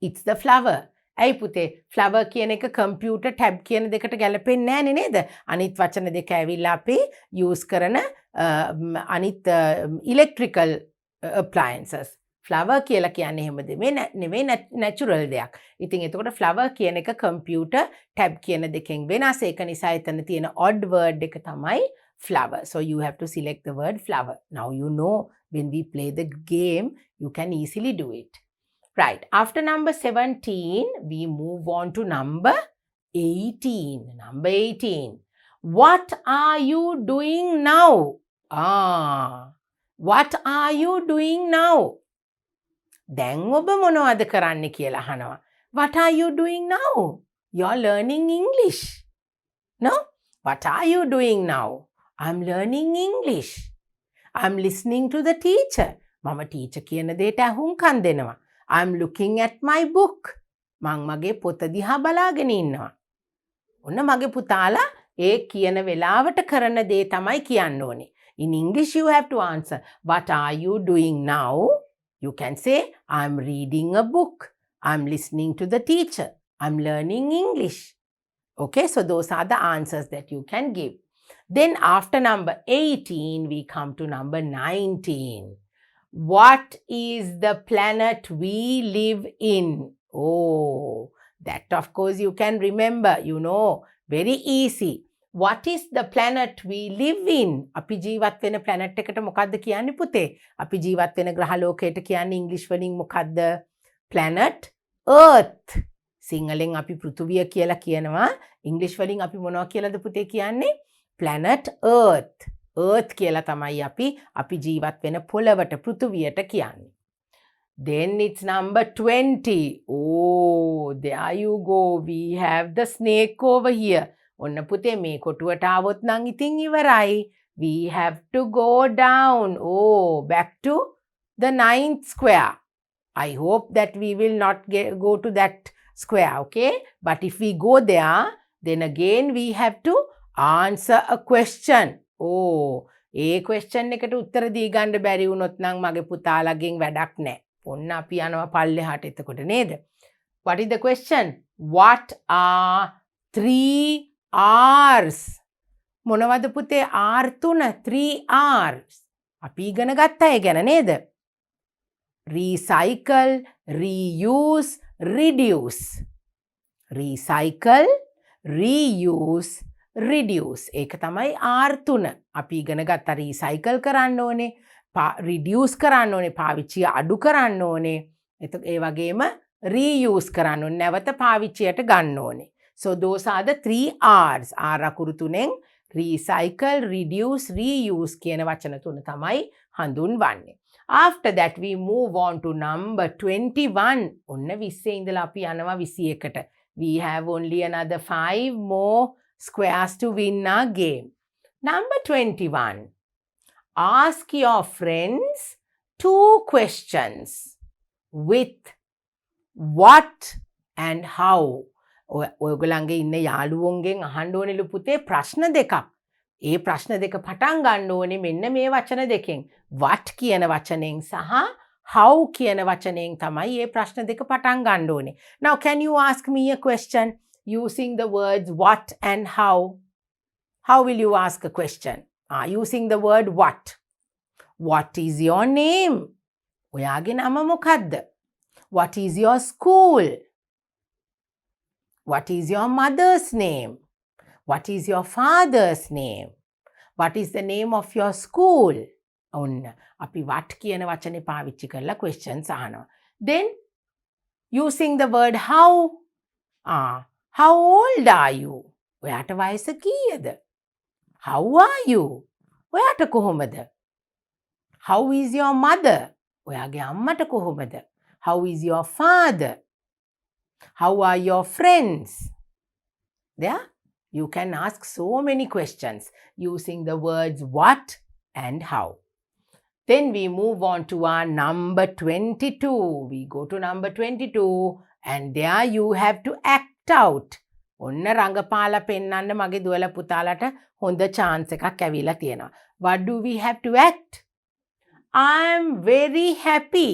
It's the flower. ඇයි පුතේ? flower කියන එක computer tab කියන දෙකට ගැලපෙන්නේ නැහනේ නේද? අනිත් වචන දෙක ඇවිල්ලා අපි use කරන අනිත් electrical appliances. flower කියලා කියන්නේ එහෙම නෙමෙයි natural දෙයක්. ඉතින් එතකොට flower කියන එක computer tab කියන දෙකෙන් වෙනස්. ඒක නිසා එතන තියෙන odd word එක තමයි flower. So you have to select the word flower. Now you know when we play the game, you can easily do it. Right. After number 17, we move on to number 18. Number 18. What are you doing now? What are you doing now? දැන් ඔබ මොනවද කරන්න කියලා අහනවා. What are you doing now? You're learning English. No? What are you doing now? I'm learning English. I'm listening to the teacher. මම teacher කියන දේට අහුම්කම් දෙනවා. I'm looking at my book. මං මගේ පොත දිහා බලාගෙන ඉන්නවා. ඔන්න මගේ පුතාලා ඒ කියන වෙලාවට කරන දේ තමයි කියන්න ඕනේ. In English you have to answer. What are you doing now? You can say, I'm reading a book. I'm listening to the teacher. I'm learning English. Okay, so those are the answers that you can give. Then after number 18, we come to number 19. What is the planet we live in? Oh, that of course you can remember, you know, very easy. What is the planet we live in? අපි ජීවත් වෙන planet එකට මොකද්ද කියන්නේ පුතේ? අපි ජීවත් වෙන ග්‍රහලෝකයට කියන්නේ ඉංග්‍රීසි වලින් මොකද්ද? Planet Earth. සිංහලෙන් අපි පෘථුවිය කියලා කියනවා. ඉංග්‍රීසි වලින් අපි මොනවා කියලාද පුතේ කියන්නේ? Planet Earth. Earth කියලා තමයි අපි ජීවත් වෙන පොළවට පෘථුවියට කියන්නේ. Then it's number 20. Oh, there you go. We have the snake over here. ඔන්න පුතේ මේ කොටුවට ආවොත් නම් ඉතින් ඉවරයි. We have to go down. Oh, back to the 9th square. I hope that we will not go to that square, okay? But if we go there, then again we have to answer a question. Oh, A question එකට උත්තර දී ගන්න බැරි වුණොත් නම් මගේ පුතාලගෙන් වැඩක් නැහැ. ඔන්න අපි යනවා පල්ලෙහාට එතකොට නේද? What is the question? What are 3 R's? මොනවද පුතේ R 3? 3 R's. අපි ඉගෙන ගත්තා ඒ ගැන නේද? Recycle, reuse, reduce. Recycle, reuse, reduce. ඒක තමයි R 3. අපි ඉගෙන ගත්තා recycle කරන්න ඕනේ, reduce කරන්න ඕනේ, පාවිච්චිය අඩු කරන්න ඕනේ. ඒ වගේම reuse කරන්න ඕනේ, නැවත පාවිච්චියට ගන්න ඕනේ. So those are the 3 R's. R අකුරු තුනෙන් recycle, reduce, reuse කියන වචන තුන තමයි හඳුන්වන්නේ. After that we move on to number 21. ඔන්න 20 ඉඳලා අපි යනවා 21ට. We have only another 5 more squares to win our game. Number 21. Ask your friends 2 questions with what and how. ඔයගොල්ලන්ගේ ඉන්න යාළුවෝන්ගෙන් අහන්න ඕනෙලු පුතේ ප්‍රශ්න දෙකක්. ඒ ප්‍රශ්න දෙක පටන් ගන්න ඕනේ මෙන්න මේ වචන දෙකෙන්. what කියන වචනෙන් සහ how කියන වචනෙන් තමයි මේ ප්‍රශ්න දෙක පටන් ගන්න ඕනේ. Now can you ask me a question using the words what and how? How will you ask a question? Using the word what. What is your name? ඔයාගේ නම මොකක්ද? What is your school? What is your mother's name? What is your father's name? What is the name of your school? ඔන්න අපි what කියන වචනේ පාවිච්චි කරලා questions අහනවා. Then using the word how. How old are you? ඔයාට වයස කීයද? How are you? ඔයාට කොහොමද? How is your mother? ඔයාගේ අම්මට කොහොමද? How is your father? How are your friends? There you can ask so many questions using the words what and how. Then we move on to our number 22. We go to number 22 and there you have to act out. ඔන්න රංගපාලා පෙන්නන්න මගේ දුවල පුතාලට හොඳ chance එකක් ඇවිල්ලා තියෙනවා. What do we have to act? I'm very happy.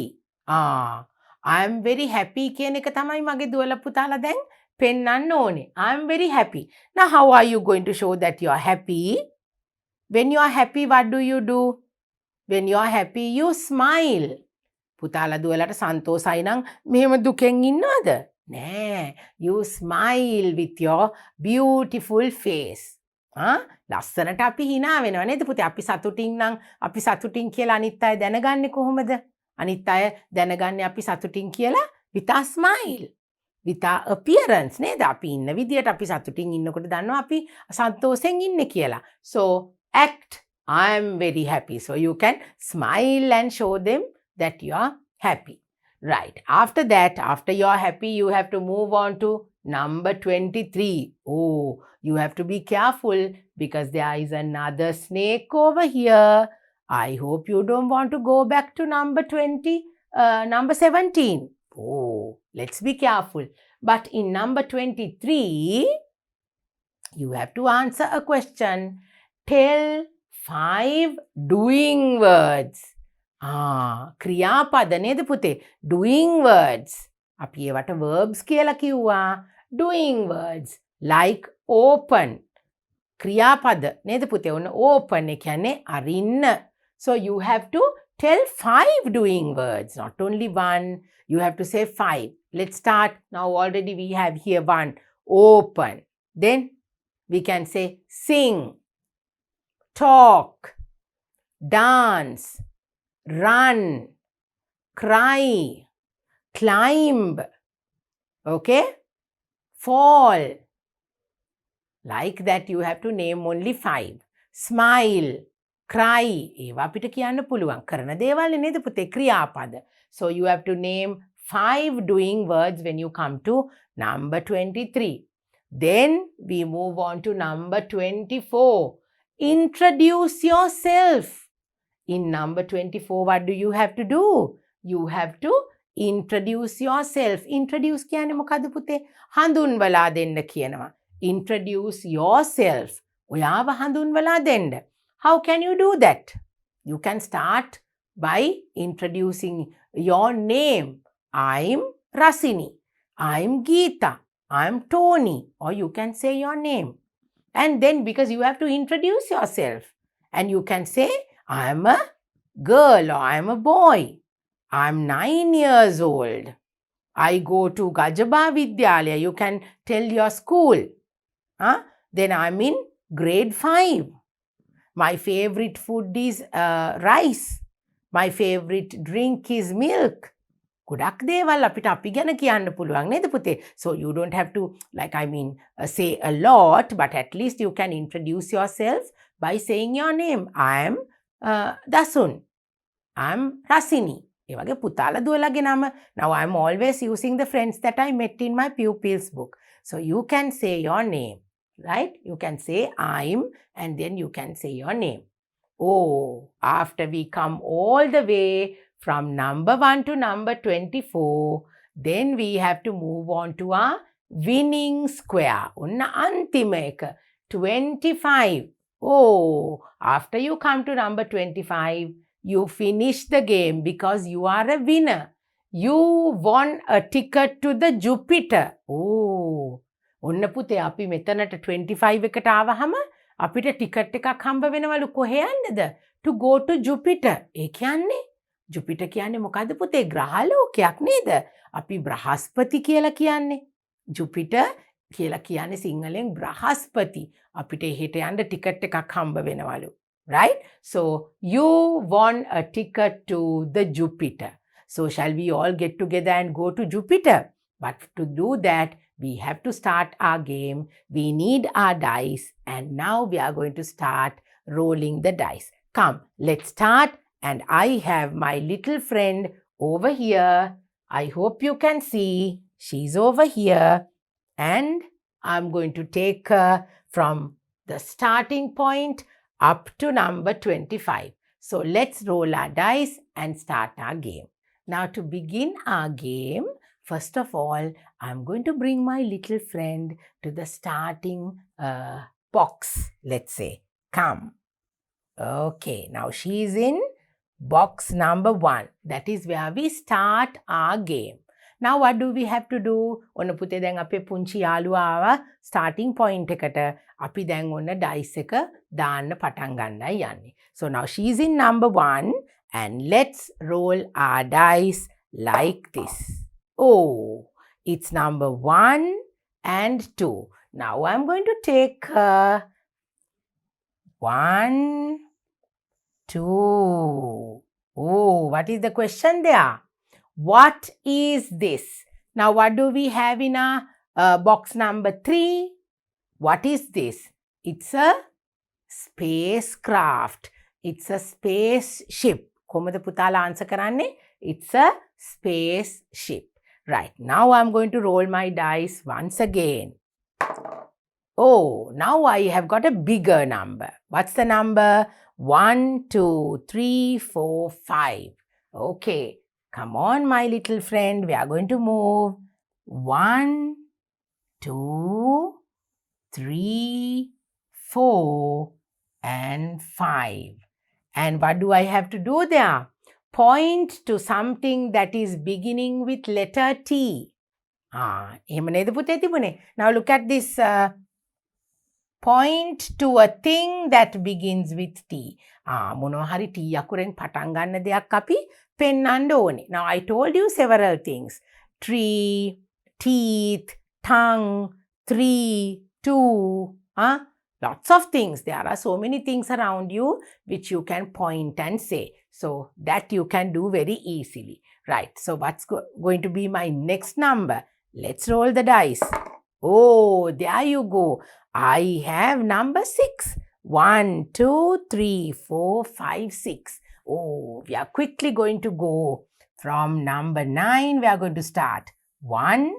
I'm very happy කියන එක තමයි මගේ දුවල පුතාලා දැන් පෙන්නන්න ඕනේ. I'm very happy. Now how are you going to show that you are happy? When you are happy, what do you do? When you are happy, you smile. පුතාලා දුවලට සන්තෝෂයි නම් මෙහෙම දුකෙන් ඉන්නවද? නෑ. You smile with your beautiful face. ලස්සනට අපි hina වෙනවා නේද පුතේ? අපි සතුටින් නම් අපි සතුටින් කියලා අනිත් අය දැනගන්නේ කොහොමද? අනිත් අය දැනගන්නේ අපි සතුටින් කියලා with a smile. With our appearance නේද? අපි ඉන්න විදියට අපි සතුටින් ඉන්නකොට දන්නවා අපි සන්තෝෂෙන් ඉන්නේ කියලා. So act I am very happy. So you can smile and show them that you are happy. Right. After that, after you are happy, you have to move on to number 23. Oh, you have to be careful because there is another snake over here. I hope you don't want to go back to number 17. Oh, let's be careful. But in number 23, you have to answer a question. Tell 5 doing words. ක්‍රියාපද නේද පුතේ? Doing words. අපි ඒවට verbs කියලා කිව්වා. Doing words like open. ක්‍රියාපද නේද පුතේ? ඔන්න open ඒ කියන්නේ අරින්න. So you have to tell 5 doing words, not only one. You have to say 5. Let's start. Now already we have here 1. Open. Then we can say sing, talk, dance, run, cry, climb, okay, fall. Like that you have to name only 5. Smile, cry. ඒවා අපිට කියන්න පුළුවන්. කරන දේවල් නේද පුතේ? ක්‍රියාපද. So you have to name 5 doing words when you come to number 23. Then we move on to number 24. Introduce yourself. In number 24, what do you have to do? You have to introduce yourself. Introduce කියන්නේ මොකද්ද පුතේ? හඳුන්වලා දෙන්න කියනවා. Introduce yourself. ඔයාව හඳුන්වලා දෙන්න. How can you do that? You can start by introducing your name. I'm Rasini. I'm Geeta. I'm Tony. Or you can say your name. And then because you have to introduce yourself. And you can say, I'm a girl or I'm a boy. I'm 9 years old. I go to Gajaba Vidyalaya. You can tell your school. Then I'm in grade 5. My favorite food is rice. My favorite drink is milk. ගොඩක් දේවල් අපිට අපි ගැන කියන්න පුළුවන් නේද පුතේ? So you don't have to say a lot, but at least you can introduce yourself by saying your name. I'm Dasun. I'm Rasini. ඒ වගේ පුතාලා දුවලාගේ නම. Now I'm always using the friends that I met in my pupils book. So you can say your name, right? You can say I'm and then you can say your name. Oh, after we come all the way from number 1 to number 24, then we have to move on to our winning square. Unna antima එක 25. Oh, after you come to number 25, you finish the game because you are a winner. You won a ticket to the Jupiter. Oh, ඔන්න පුතේ අපි මෙතනට 25 එකට ආවහම අපිට ticket එකක් හම්බ වෙනවලු කොහේ යන්නද? To go to Jupiter. ඒ කියන්නේ ජුපිටර් කියන්නේ මොකද්ද පුතේ? ග්‍රහලෝකයක් නේද? අපි බ්‍රහස්පති කියලා කියන්නේ. ජුපිටර් කියලා කියන්නේ සිංහලෙන් බ්‍රහස්පති. අපිට එහෙට යන්න ටිකට් එකක් හම්බ වෙනවලු. Right? So you won a ticket to the Jupiter. So shall we all get together and go to Jupiter? But to do that, we have to start our game. We need our dice. And now we are going to start rolling the dice. Come, let's start. And I have my little friend over here. I hope you can see. She's over here. And I'm going to take her from the starting point up to number 25. So let's roll our dice and start our game. Now to begin our game, first of all, I'm going to bring my little friend to the starting box, let's say. Come. Okay, now she's in box number 1. That is where we start our game. Now what do we have to do? ඔන්න පුතේ දැන් අපේ පුංචි යාළුවා ආවා starting point එකට. අපි දැන් ඔන්න dice එක දාන්න පටන් ගන්නයි යන්නේ. So now she's in number 1 and let's roll our dice like this. Oh, it's number 1 and 2. Now I'm going to take 1, 2. Oh, what is the question there? What is this? Now, what do we have in our box number 3? What is this? It's a spacecraft. It's a spaceship. කොහොමද පුතාලා answer කරන්නේ? It's a spaceship. Right. Now I'm going to roll my dice once again. Oh, now I have got a bigger number. What's the number? 1, 2, 3, 4, 5. Okay. Come on, my little friend. We are going to move. 1, 2, 3, 4, and 5. And what do I have to do there? Point to something that is beginning with letter T. එහෙම නේද පුතේ තිබුණේ? Now look at this. Point to a thing that begins with T. මොනවා හරි T අකුරෙන් පටන් ගන්න දෙයක් අපි පෙන්වන්න ඕනේ. Now I told you several things. Tree, teeth, tongue, 3, 2. Lots of things. There are so many things around you which you can point and say. So that you can do very easily. Right. So what's going to be my next number? Let's roll the dice. Oh, there you go. I have number 6. 1, 2, 3, 4, 5, 6. Oh, we are quickly going to go from number 9. We are going to start. 1,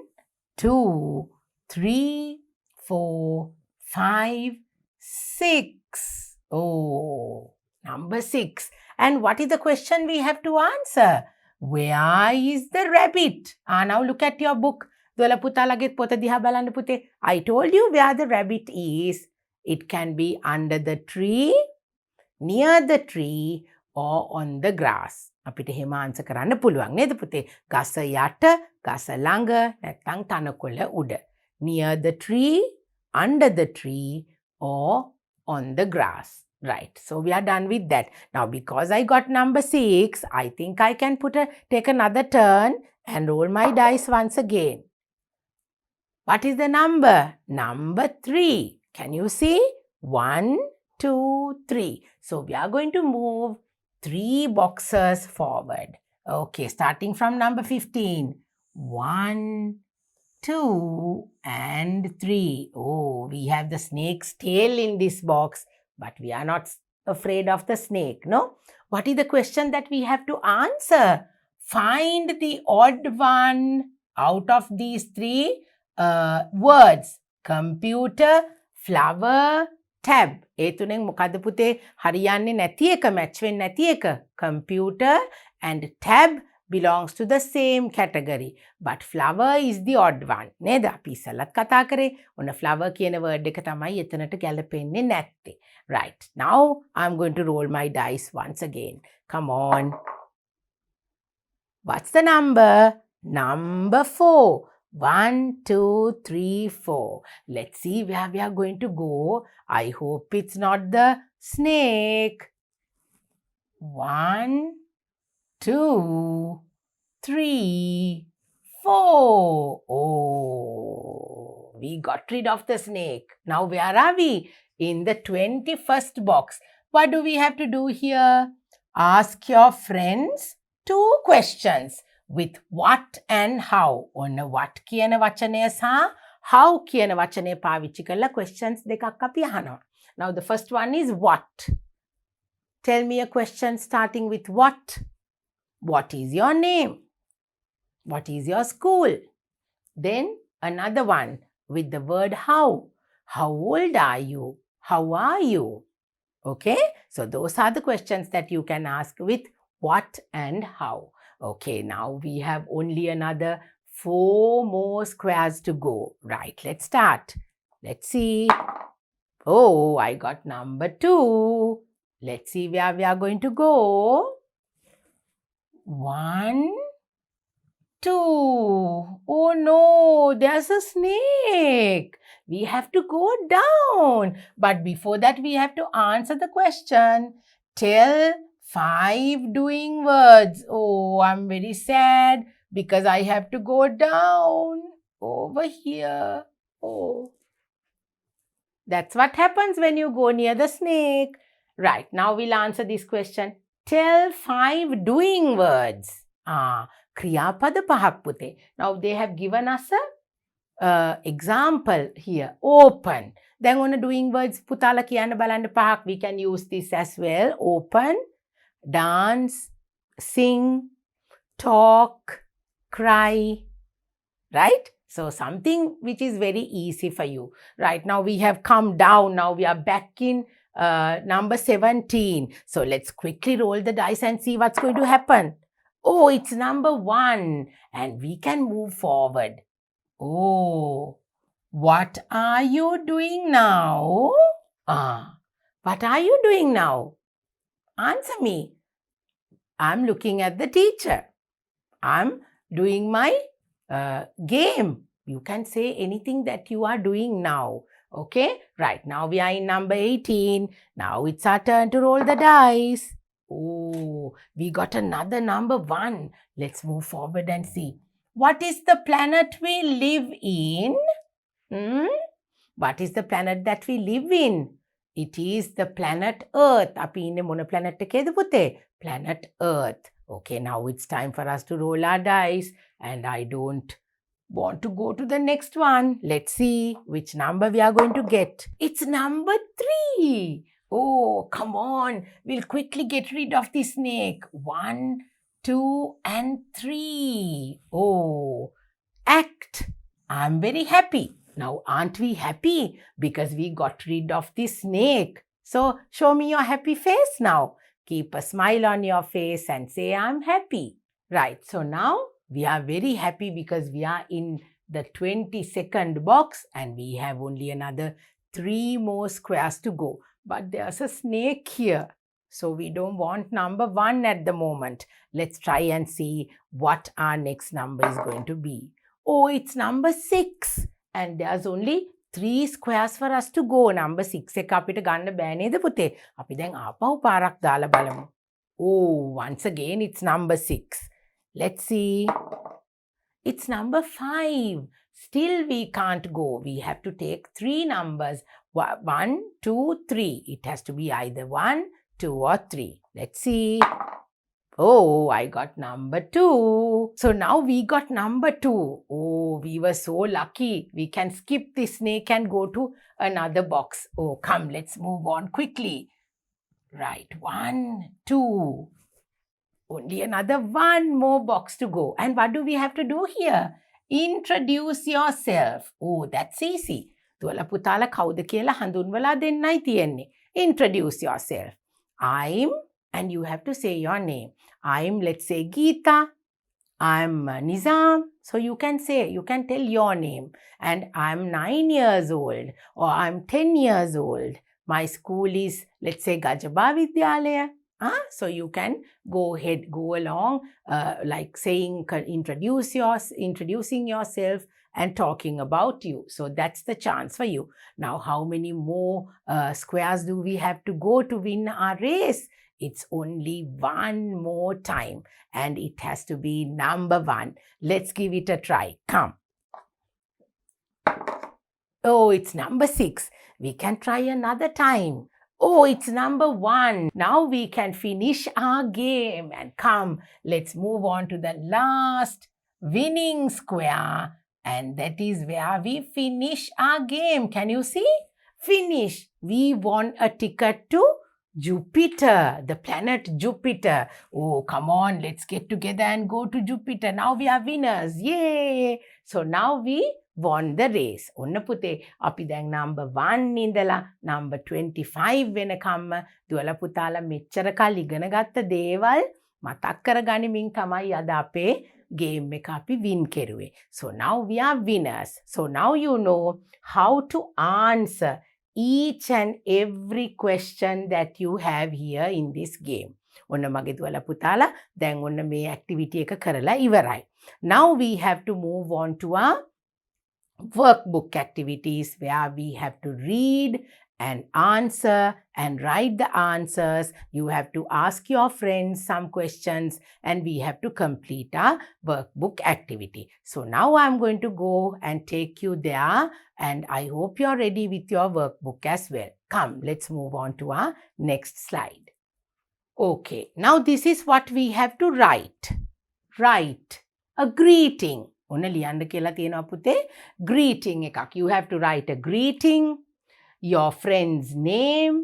2, 3, 4, 5, 6. Oh, number 6. And what is the question we have to answer? Where is the rabbit? Now look at your book. I told you where the rabbit is. It can be under the tree, near the tree, or on the grass. අපිට එහෙම answer කරන්න පුළුවන් නේද පුතේ? ගස යට, ගස ළඟ, නැත්නම් තනකොළ උඩ. Near the tree, under the tree, or on the grass. Right, so we are done with that. Now because I got number 6, I think I can take another turn and roll my dice once again. What is the number? Number 3. Can you see? 1, 2, 3. So we are going to move 3 boxes forward. Okay, starting from number 15. 1, 2, and 3. Oh, we have the snake's tail in this box, but we are not afraid of the snake, no? What is the question that we have to answer? Find the odd one out of these 3 words. Computer, flower, tab. ඒ තුනෙන් මොකද්ද පුතේ හරියන්නේ නැති එක, match වෙන්නේ නැති එක? Computer and tab belongs to the same category, but flower is the odd one. නේද? අපි ඉස්සෙල්ලත් කතා කරේ. ඔන්න flower කියන word එක තමයි එතනට ගැලපෙන්නේ නැත්තේ. Right. Now I'm going to roll my dice once again. Come on. What's the number? Number 4. 1, 2, 3, 4. Let's see where we are going to go. I hope it's not the snake. 1, 2, 3, 4. Oh, we got rid of the snake. Now where are we? In the 21st box. What do we have to do here? Ask your friends 2 questions. With what and how. ඔන්න what කියන වචනය සහ how කියන වචනය පාවිච්චි කරලා questions දෙකක් අපි අහනවා. Now the first one is what. Tell me a question starting with what. What is your name? What is your school? Then another one with the word how. How old are you? How are you? Okay, so those are the questions that you can ask with what and how. Okay, now we have only another 4 more squares to go. Right, let's start. Let's see. Oh, I got number 2. Let's see where we are going to go. 1, 2. Oh no, there's a snake. We have to go down. But before that, we have to answer the question. Tell 5 doing words. Oh, I'm very sad because I have to go down over here. Oh, that's what happens when you go near the snake. Right, now we'll answer this question. Tell 5 doing words. ක්‍රියාපද පහක් පුතේ. Now they have given us a example here. Open. දැන් ඔන්න doing words පුතාලා කියන්න බලන්න පහක්. We can use this as well. Open, dance, sing, talk, cry. Right? So something which is very easy for you. Right, now we have come down. Now we are back in number 17. So let's quickly roll the dice and see what's going to happen. Oh, it's number 1 and we can move forward. Oh, what are you doing now? What are you doing now? Answer me. I'm looking at the teacher. I'm doing my game. You can say anything that you are doing now. Okay, right, now we are in number 18. Now it's our turn to roll the dice. Oh, we got another number 1. Let's move forward and see. What is the planet we live in? What is the planet that we live in? It is the planet Earth. අපි ඉන්නේ මොන planet එකේද පුතේ? Planet Earth. Okay, now it's time for us to roll our dice and I don't want to go to the next one. Let's see which number we are going to get. It's number 3. Oh, come on. We'll quickly get rid of the snake. 1, 2, and 3. Oh, act. I'm very happy. Now, aren't we happy? Because we got rid of the snake. So, show me your happy face now. Keep a smile on your face and say, I'm happy. Right, so now we are very happy because we are in the 22nd box and we have only another 3 more squares to go. But there's a snake here. So we don't want number 1 at the moment. Let's try and see what our next number is going to be. Oh, it's number 6. And there's only 3 squares for us to go. Number 6 එක අපිට ගන්න බෑ නේද පුතේ? අපි දැන් ආපහු පාරක් දාලා බලමු. Oh, once again it's number 6. Let's see. It's number 5. Still we can't go. We have to take 3 numbers. 1, 2, 3. It has to be either 1, 2 or 3. Let's see. Oh, I got number 2. So now we got number 2. Oh, we were so lucky. We can skip this snake and go to another box. Oh, come, let's move on quickly. Right, 1, 2. Only another 1 more box to go. And what do we have to do here? Introduce yourself. Oh, that's easy. දුවලා පුතාලා කවුද කියලා හඳුන්වලා දෙන්නයි තියෙන්නේ. Introduce yourself. I'm, and you have to say your name. I'm, let's say, Geeta. I'm Nizam. So you can tell your name. And I'm 9 years old or I'm 10 years old. My school is, let's say, Gajaba Vidyalaya. So you can go along, like saying, introducing yourself and talking about you. So that's the chance for you. Now, how many more squares do we have to go to win our race? It's only 1 more time and it has to be number 1. Let's give it a try. Come. Oh, it's number 6. We can try another time. Oh, it's number 1. Now we can finish our game and come. Let's move on to the last winning square. And that is where we finish our game. Can you see? Finish. We won a ticket to Jupiter, the planet Jupiter. Oh, come on, let's get together and go to Jupiter. Now we are winners. Yay! So now we won the race. ඔන්න පුතේ අපි දැන් number 1 ඉඳලා number 25 වෙනකම්ම දුවලා පුතාලා මෙච්චර කල් ඉගෙන ගත්ත දේවල් මතක් කරගනිමින් තමයි අද අපේ game එක අපි win කෙරුවේ. So now we are winners. So now you know how to answer each and every question that you have here in this game. ඔන්න මගේ දුවලා පුතාලා දැන් ඔන්න මේ activity එක කරලා ඉවරයි. Now we have to move on to our workbook activities where we have to read and answer and write the answers. You have to ask your friends some questions and we have to complete our workbook activity. So now I'm going to go and take you there and I hope you're ready with your workbook as well. Come, let's move on to our next slide. Okay, now this is what we have to write. Write a greeting. ඔන්න ලියන්න කියලා තියෙනවා පුතේ greeting එකක්. You have to write a greeting, your friend's name,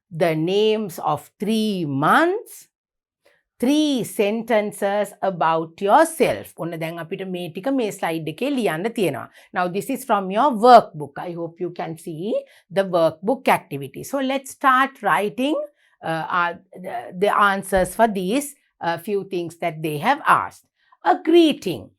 the names of 3 months, 3 sentences about yourself. ඔන්න දැන් අපිට මේ ටික මේ slide එකේ ලියන්න තියෙනවා. Now this is from your workbook. I hope you can see the workbook activity. So let's start writing the answers for these few things that they have asked. A greeting.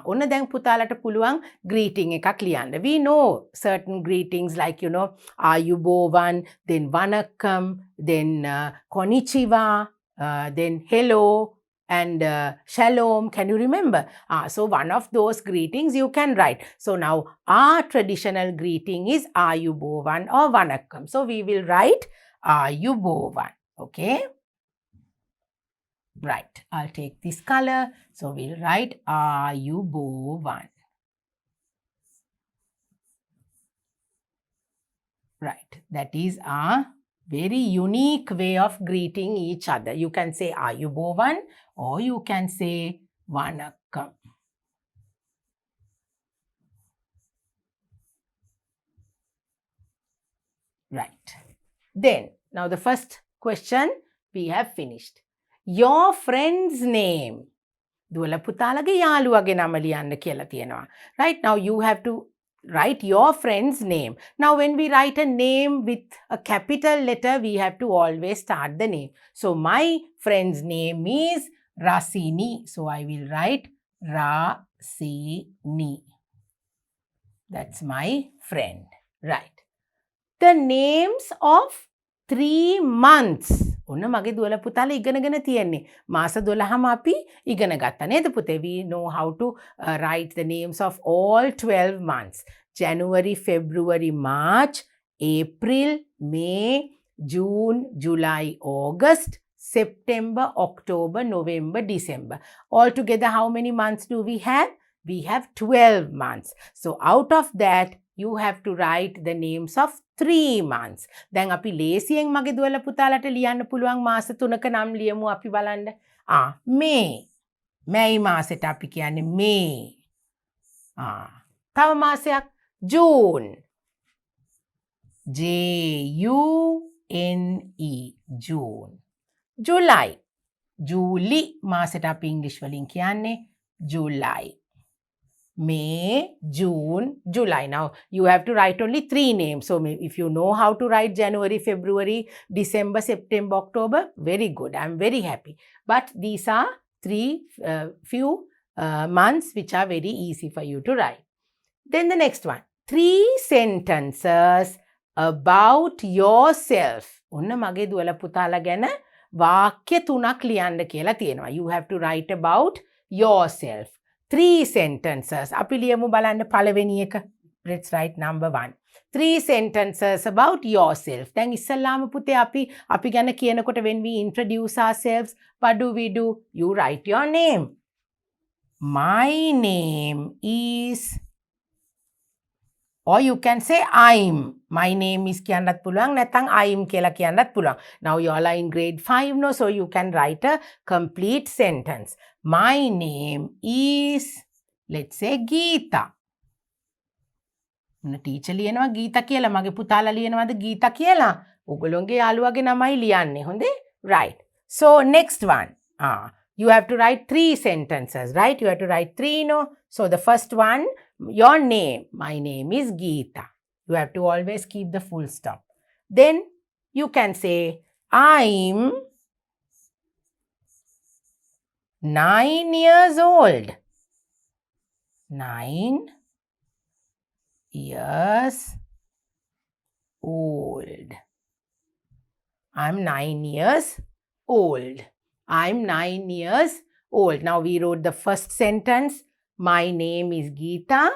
ඔන්න දැන් පුතාලට පුළුවන් greeting එකක් ලියන්න. We know certain greetings like, you know, ආයුබෝවන්, then වණක්කම්, then konnichiwa, then hello, and shalom. Can you remember? So one of those greetings you can write. So now our traditional greeting is ආයුබෝවන් or වණක්කම්. So we will write ආයුබෝවන්. Okay? Right, I'll take this color. So we'll write ආයුබෝවන්. Right, that is a very unique way of greeting each other. You can say ආයුබෝවන් or you can say වණක්කම්. Right, then now the first question we have finished. Your friend's name. දුවලා පුතාලගේ යාළුවගේ නම ලියන්න කියලා තියෙනවා. Right, now you have to write your friend's name. Now, when we write a name with a capital letter, we have to always start the name. So, my friend's name is Rasini. So, I will write Rasini. That's my friend. Right. The names of 3 months. ඔන්න මගේ දුවල පුතාලා ඉගෙනගෙන තියෙන්නේ. මාස 12ම අපි ඉගෙන ගත්තා නේද පුතේ? We know how to write the names of all 12 months. January, February, March, April, May, June, July, August, September, October, November, December. Altogether, how many months do we have? We have 12 months. So out of that, you have to write the names of 3 months. දැන් අපි ලේසියෙන් මගේ දුවල පුතාලට ලියන්න පුළුවන් මාස 3ක නම් ලියමු අපි බලන්න. May. May මාසෙට අපි කියන්නේ May. තව මාසයක් June. June. June. July. July මාසෙට අපි ඉංග්‍රීසි වලින් කියන්නේ July. May, June, July. Now, you have to write only 3 names. So, if you know how to write January, February, December, September, October, very good. I'm very happy. But these are 3 few months which are very easy for you to write. Then the next one. 3 sentences about yourself. ඔන්න මගේ දුවල පුතාලා ගැන වාක්‍ය 3ක් ලියන්න කියලා තියෙනවා. You have to write about yourself. 3 sentences. අපි ලියමු බලන්න පළවෙනි එක. Let's write number 1. 3 sentences about yourself. දැන් ඉස්සල්ලාම පුතේ අපි ගැන කියනකොට when we introduce ourselves, what do? You write your name. My name is, or you can say I'm. My name is කියන්නත් පුළුවන් නැත්නම් I'm කියලා කියන්නත් පුළුවන්. Now you all are in grade 5 no, so you can write a complete sentence. My name is, let's say, Geeta. Teacher ලියනවා ගීතා කියලා. මගේ පුතාලා ලියනවාද ගීතා කියලා? ඔයගොල්ලෝගේ යාළුවාගේ නමයි ලියන්නේ. හොඳේ? Right. So next one. You have to write 3 sentences, right? You have to write 3, no? So the first one, your name. My name is Geeta. You have to always keep the full stop. Then you can say, I'm 9 years old. 9 years old. I'm 9 years old. I'm 9 years old. Now we wrote the first sentence. My name is Geeta.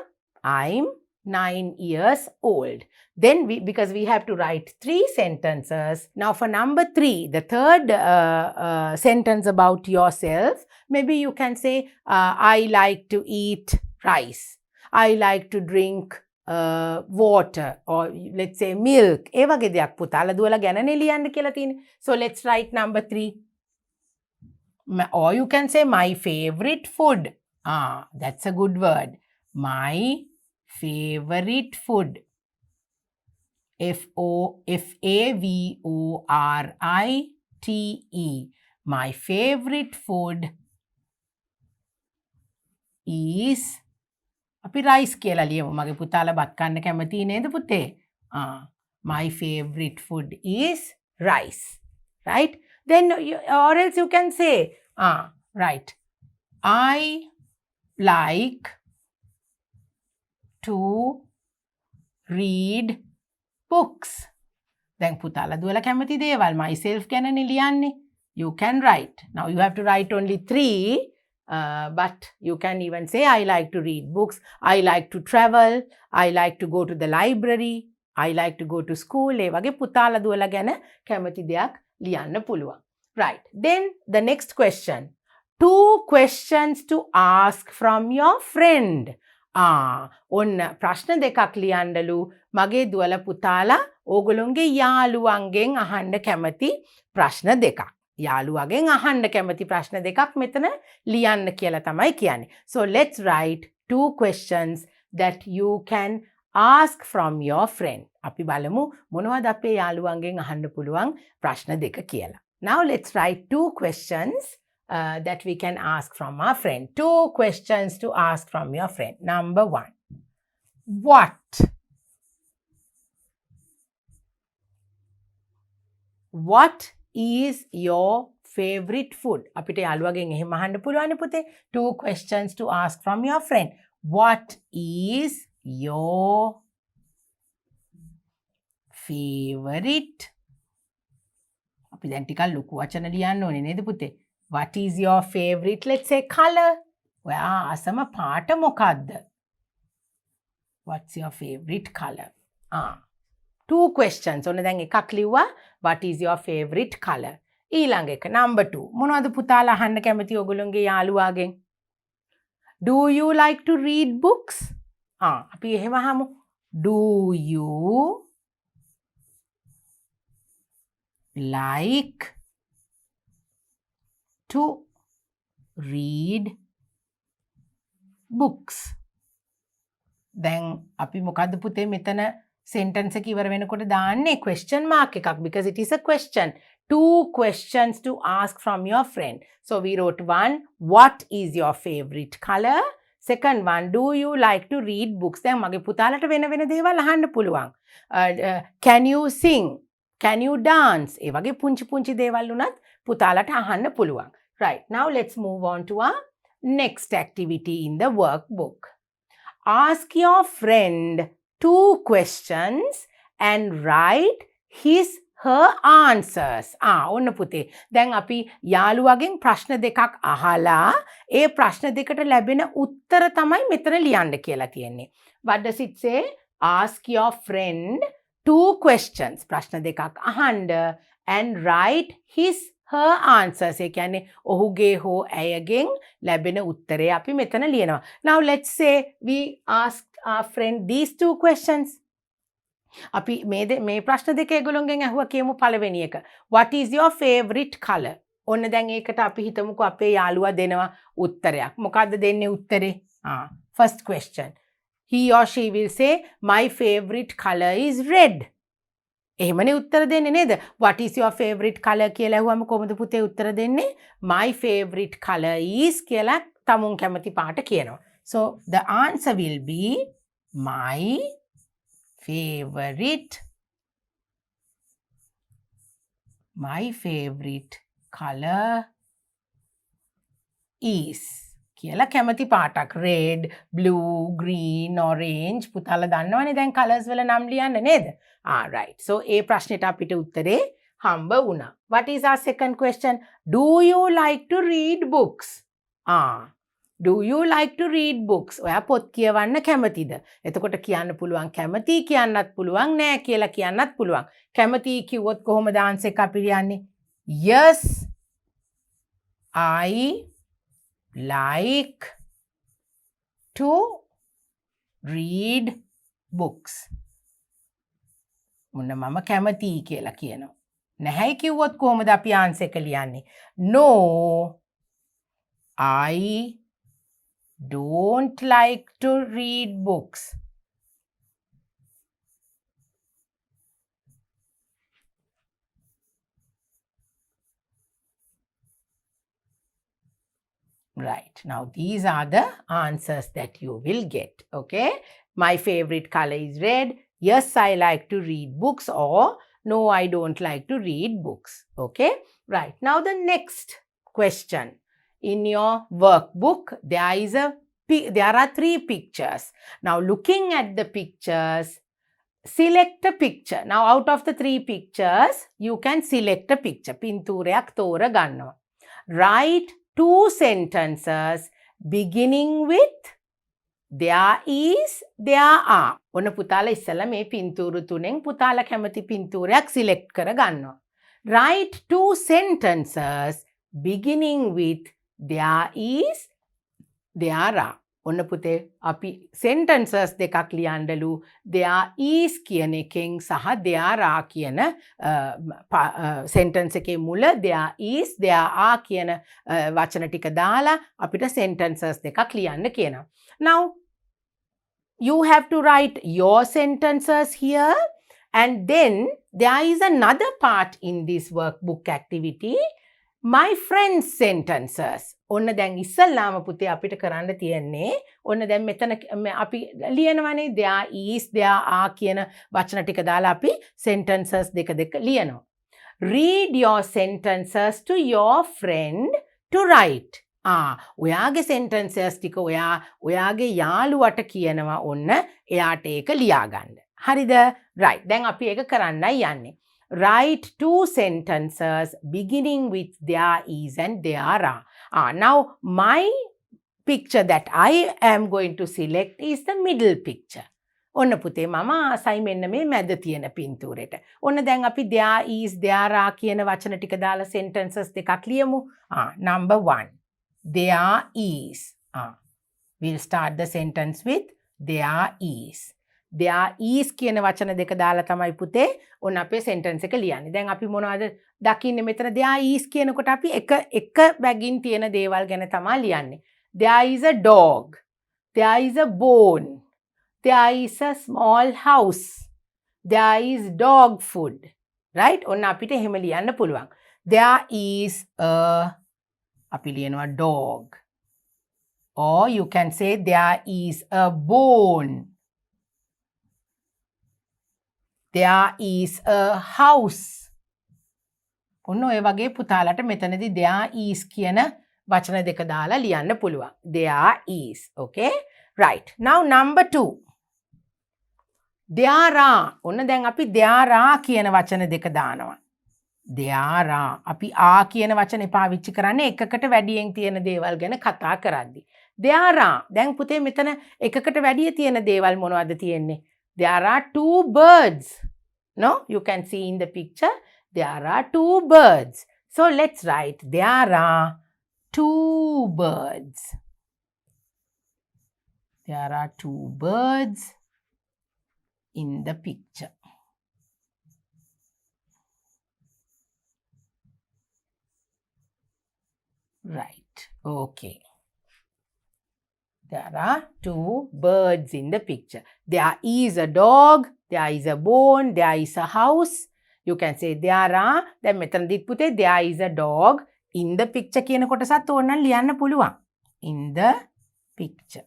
I'm 9 years old. Then because we have to write 3 sentences. Now for number 3, the third sentence about yourself, maybe you can say, I like to eat rice. I like to drink water, or let's say milk. ඒ වගේ දෙයක් පුතාලා දුවලා ගැනනේ ලියන්න කියලා තියෙන්නේ. So let's write number 3. Or you can say my favorite food. That's a good word. My favorite food. Favorite. My favorite food is, අපි rice කියලා ලියමු. මගේ පුතාලා බත් කන්න කැමති නේද පුතේ? My favorite food is rice. Right? Then or else you can say, right. I like to read books. දැන් පුතාලා දුවලා කැමති දේවල් myself ගැනනේ ලියන්නේ. You can write. Now you have to write only 3, but you can even say I like to read books, I like to travel, I like to go to the library, I like to go to school. ඒ වගේ පුතාලා දුවලා ගැන කැමති දෙයක් ලියන්න පුළුවන්. Right. Then the next question. 2 questions to ask from your friend. ඔන්න ප්‍රශ්න දෙකක් ලියන්නලු මගේ දුවල පුතාලා ඕගොල්ලොන්ගේ යාළුවන්ගෙන් අහන්න කැමති ප්‍රශ්න දෙකක්. යාළුවගෙන් අහන්න කැමති ප්‍රශ්න දෙකක් මෙතන ලියන්න කියලා තමයි කියන්නේ. So let's write 2 questions that you can ask from your friend. අපි බලමු මොනවද අපේ යාළුවන්ගෙන් අහන්න පුළුවන් ප්‍රශ්න දෙක කියලා. Now let's write 2 questions that we can ask from our friend. 2 questions to ask from your friend. Number 1. What? What is your favorite food? අපිට යාළුවගෙන් එහෙම අහන්න පුළුවන් පුතේ. 2 questions to ask from your friend. What is your favorite? අපි දැන් ටිකක් ලොකු වචන ලියන්න ඕනේ නේද පුතේ? What is your favorite? Let's say color. ඔයා ආසම පාට මොකක්ද? What's your favorite color? 2 questions. ඔන්න දැන් එකක් ලිව්වා. What is your favorite color? ඊළඟ එක number 2. මොනවද පුතාලා අහන්න කැමති ඔයගොල්ලෝගේ යාළුවාගෙන්? Do you like to read books? අපි එහෙම අහමු. Do you like to read books? දැන් අපි මොකද්ද පුතේ මෙතන sentence එක ඉවර වෙනකොට දාන්නේ question mark එකක් because it is a question. 2 questions to ask from your friend. So we wrote 1, what is your favorite color? Second one, do you like to read books? දැන් මගේ පුතාලට වෙන වෙන දේවල් අහන්න පුළුවන්. Can you sing? Can you dance? ඒ වගේ පුංචි පුංචි දේවල් උනත් පුතාලට අහන්න පුළුවන්. Right. Now let's move on to our next activity in the workbook. Ask your friend 2 questions and write her answers. ඔන්න පුතේ. දැන් අපි යාළුවගෙන් ප්‍රශ්න දෙකක් අහලා ඒ ප්‍රශ්න දෙකට ලැබෙන උත්තර තමයි මෙතන ලියන්න කියලා තියෙන්නේ. What does it say? Ask your friend 2 questions. ප්‍රශ්න දෙකක් අහන්න and write her answers. ඒ කියන්නේ ඔහුගේ හෝ ඇයගෙන් ලැබෙන උත්තරය අපි මෙතන ලියනවා. Now let's say we asked our friend these 2 questions. අපි මේ ප්‍රශ්න දෙක ඒගොල්ලෝගෙන් අහුවා කියමු පළවෙනි එක. What is your favorite color? ඔන්න දැන් ඒකට අපි හිතමුකෝ අපේ යාළුවා දෙනවා උත්තරයක්. මොකද්ද දෙන්නේ උත්තරේ? First question. He or she will say my favorite color is red. එහෙමනේ උත්තර දෙන්නේ නේද? What is your favorite color කියලා අහුවම කොහොමද පුතේ උත්තර දෙන්නේ? My favorite color is කියලා තමුන් කැමති පාට කියනවා. So the answer will be my favorite color is කියලා කැමති පාටක් red, blue, green, orange පුතාලා දන්නවනේ දැන් colors වල නම් ලියන්න නේද? Right. So ඒ ප්‍රශ්නෙට අපිට උත්තරේ හම්බ වුණා. What is our second question? Do you like to read books? Do you like to read books? ඔයා පොත් කියවන්න කැමතිද? එතකොට කියන්න පුළුවන් කැමති කියන්නත් පුළුවන් නෑ කියලා කියන්නත් පුළුවන්. කැමති කිව්වොත් කොහොමද ආන්සර් එක අපි ලියන්නේ? Yes, I like to read books. මොන්න මම කැමති කියලා කියනවා. නැහැයි කිව්වොත් කොහොමද අපි ආන්සර් එක ලියන්නේ? No, I don't like to read books. Right. Now these are the answers that you will get. Okay. My favorite color is red. Yes, I like to read books, or no, I don't like to read books. Okay. Right. Now the next question. In your workbook, there are 3 pictures. Now looking at the pictures, select a picture. Now out of the 3 pictures, you can select a picture. පින්තූරයක් තෝර ගන්නවා. Write 2 sentences beginning with there is, there are. ඔන්න පුතාලා ඉස්සෙල්ලා මේ පින්තූර තුනෙන් පුතාලා කැමති පින්තූරයක් select කර ගන්නවා. Write 2 sentences beginning with there is, there are. ඔන්න පුතේ අපි sentences දෙකක් ලියන්නලු there is කියන එකෙන් සහ there are කියන sentence එකේ මුල there is, there are කියන වචන ටික දාලා අපිට sentences දෙකක් ලියන්න කියනවා. Now you have to write your sentences here, and then there is another part in this workbook activity. my friends sentences. ඔන්න දැන් ඉස්සල්ලාම පුතේ අපිට කරන්න තියෙන්නේ ඔන්න දැන් මෙතන අපි ලියනවනේ there is there are කියන වචන ටික දාලා අපි sentences දෙක ලියනවා. Read your sentences to your friend to write. ඔයාගේ sentences ටික ඔයාගේ යාළුවට කියනවා ඔන්න එයාට ඒක ලියා ගන්න. හරිද? right. දැන් අපි ඒක කරන්නයි යන්නේ. Write 2 sentences beginning with there is and there are. Now my picture that I am going to select is the middle picture. ඔන්න පුතේ මම ආසයි මෙන්න මේ මැද තියෙන පින්තූරෙට. ඔන්න දැන් අපි there is there are කියන වචන ටික දාලා sentences දෙකක් ලියමු. Number 1. There is. We'll start the sentence with there is. There is කියන වචන දෙක දාලා තමයි පුතේ ඔන්න අපේ sentence එක ලියන්නේ. දැන් අපි මොනවද දකින්නේ මෙතන there is කියනකොට අපි එක බැගින් තියෙන දේවල් ගැන තමයි ලියන්නේ. There is a dog. There is a bone. There is a small house. There is dog food. Right? ඔන්න අපිට එහෙම ලියන්න පුළුවන්. There is a අපි ලියනවා dog. Or you can say there is a bone. There is a house. ඔන්න ඔය වගේ පුතාලට මෙතනදී there is කියන වචන දෙක දාලා ලියන්න පුළුවන්. There is. Okay? Right. Now number 2. There are. ඔන්න දැන් අපි there are කියන වචන දෙක දානවා. There are. අපි කියන වචනේ පාවිච්චි කරන්නේ එකකට වැඩියෙන් තියෙන දේවල් ගැන කතා කරද්දී. There are. දැන් පුතේ මෙතන එකකට වැඩිය තියෙන දේවල් මොනවද තියෙන්නේ? There are 2 birds. No, you can see in the picture. There are 2 birds. So let's write there are 2 birds. There are 2 birds in the picture. Right. Okay. There are 2 birds in the picture. There is a dog. There is a bone. There is a house. You can say there are. දැන් මෙතනදිත් පුතේ there is a dog in the picture කියන කොටසත් ඕනනම් ලියන්න පුළුවන්. In the picture.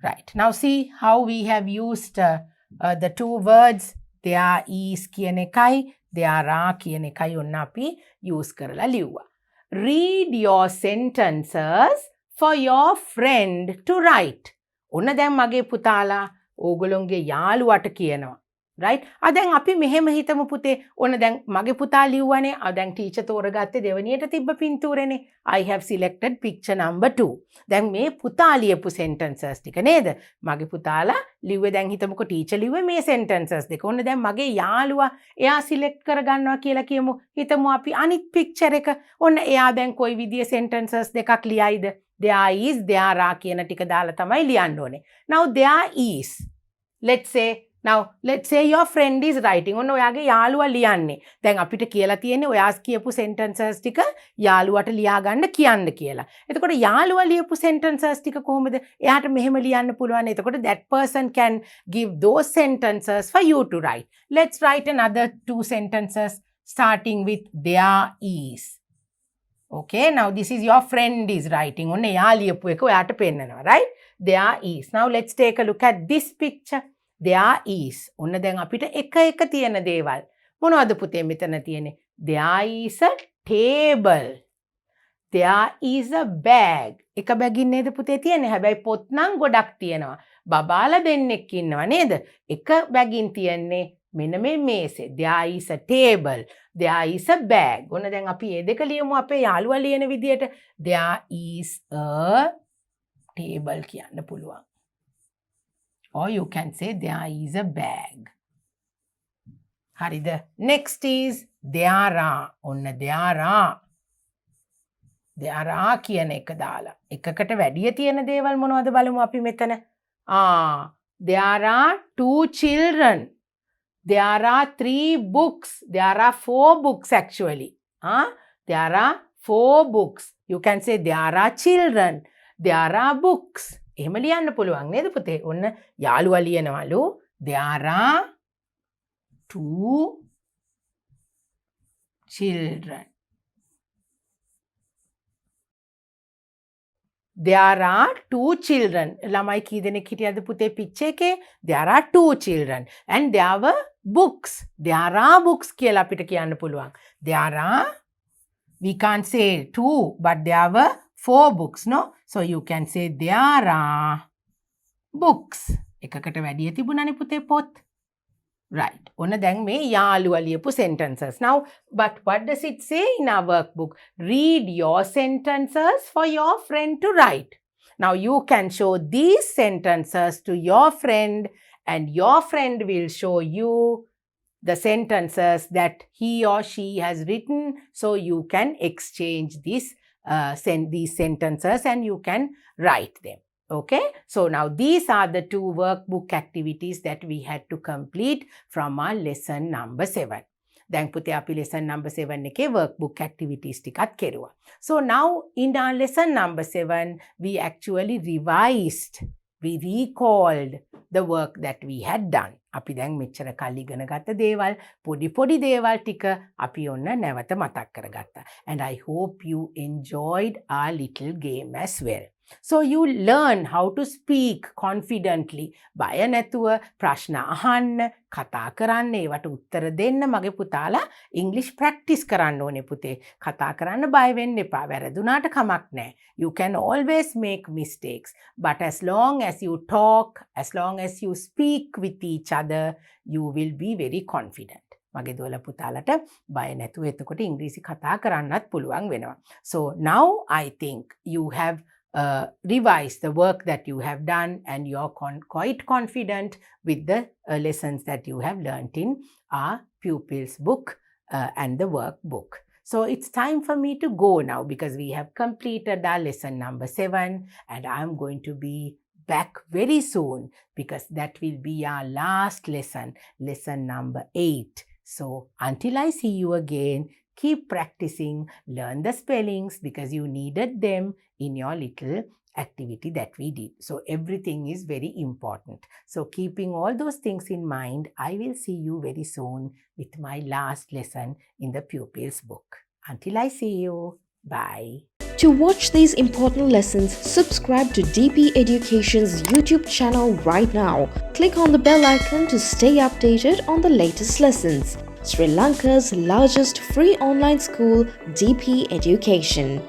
Right. Now see how we have used the 2 words. There is කියන එකයි there are කියන එකයි ඔන්න අපි use කරලා ලිව්වා. Read your sentences for your friend to write. ඔන්න දැන් මගේ පුතාලා ඕගොල්ලොන්ගේ යාළුවට කියනවා. right? දැන් අපි මෙහෙම හිතමු පුතේ. ඔන්න දැන් මගේ පුතා ලිව්වනේ. දැන් ටීචර් තෝරගත්තේ දෙවෙනියට තිබ්බ පින්තූරේනේ. I have selected picture number 2. දැන් මේ පුතා ලියපු sentences ටික නේද? මගේ පුතාලා ලිව්වේ දැන් හිතමුකෝ ටීචර් ලිව්වේ මේ sentences දෙක. ඔන්න දැන් මගේ යාළුවා එයා select කරගන්නවා කියලා කියමු. හිතමු අපි අනිත් picture එක. ඔන්න එයා දැන් කොයි විදිහේ sentences දෙකක් ලියයිද? There is, there are කියන ටික දාලා තමයි ලියන්න ඕනේ. Now there is. Let's say your friend is writing. ඔන්න ඔයාගේ යාළුවා ලියන්නේ. දැන් අපිට කියලා තියෙන්නේ ඔයා කියපු sentences ටික යාළුවට ලියා ගන්න කියන්න කියලා. එතකොට යාළුවා ලියපු sentences ටික කොහොමද? එයාට මෙහෙම ලියන්න පුළුවන්. එතකොට that person can give those sentences for you to write. Let's write another 2 sentences starting with there is. Okay, now this is your friend is writing. ඔන්න එයා ලියපු එක ඔයාට පෙන්නනවා, right? There is. Now let's take a look at this picture. There is. ඔන්න දැන් අපිට එක තියෙන දේවල්. මොනවද පුතේ මෙතන තියෙන්නේ? There is a table. There is a bag. එක බැගින් නේද පුතේ තියෙන්නේ. හැබැයි පොත් නම් ගොඩක් තියෙනවා. බබාලා දෙන්නෙක් ඉන්නවා නේද? එක බැගින් තියෙන්නේ මෙන්න මේ මේසේ. There is a table. There is a bag. ඔන්න දැන් අපි මේ දෙක ලියමු අපේ යාළුවා ලියන විදියට. There is a table කියන්න පුළුවන්. Or you can say there is a bag. හරිද? Next is there are. ඔන්න there are. There are කියන එක දාලා. එකකට වැඩිය තියෙන දේවල් මොනවද බලමු අපි මෙතන. There are 2 children. There are 3 books. There are 4 books actually. There are 4 books. You can say there are children. There are books. එහෙම ලියන්න පුළුවන් නේද පුතේ? ඔන්න යාළුවා ලියනවලු. There are 2 children. There are 2 children. ළමයි කී දෙනෙක් හිටියද පුතේ picture එකේ? There are 2 children. And there were books. There are books කියලා අපිට කියන්න පුළුවන්. There are, we can't say 2, but there were 4 books, no? So you can say there are books. එකකට වැඩිය තිබුණානේ පුතේ පොත්. Right. ඔන්න දැන් මේ යාළුවා ලියපු sentences. Now, but what does it say in our workbook? Read your sentences for your friend to write. Now, you can show these sentences to your friend and your friend will show you the sentences that he or she has written. So, you can exchange these sentences and you can write them. Okay, so now these are the 2 workbook activities that we had to complete from our lesson number 7. දැන් පුතේ අපි lesson number 7 එකේ workbook activities ටිකක් කෙරුවා. So now in our lesson number 7 we actually revised, we recalled the work that we had done. අපි දැන් මෙච්චර කල් ඉගෙන ගත්ත දේවල් පොඩි දේවල් ටික අපි ඔන්න නැවත මතක් කරගත්තා. And I hope you enjoyed our little game as well. So you learn how to speak confidently. බය නැතුව ප්‍රශ්න අහන්න, කතා කරන්න, ඒවට උත්තර දෙන්න. මගේ පුතාලා English practice කරන්න ඕනේ පුතේ. කතා කරන්න බය වෙන්න එපා. වැරදුනාට කමක් නැහැ. You can always make mistakes. But as long as you talk, as long as you speak with each other, you will be very confident. මගේ දුවලා පුතාලට බය නැතුව එතකොට ඉංග්‍රීසි කතා කරන්නත් පුළුවන් වෙනවා. So now I think you have revise the work that you have done and you're quite confident with the lessons that you have learnt in our pupils book and the workbook. So it's time for me to go now because we have completed our lesson number 7 and I'm going to be back very soon because that will be our last lesson, lesson number 8. So until I see you again, keep practicing, learn the spellings because you needed them in your little activity that we did. So everything is very important. So keeping all those things in mind, I will see you very soon with my last lesson in the pupils book. Until I see you, bye. To watch these important lessons, subscribe to DP Education's YouTube channel right now. Click on the bell icon to stay updated on the latest lessons. Sri Lanka's largest free online school, DP Education.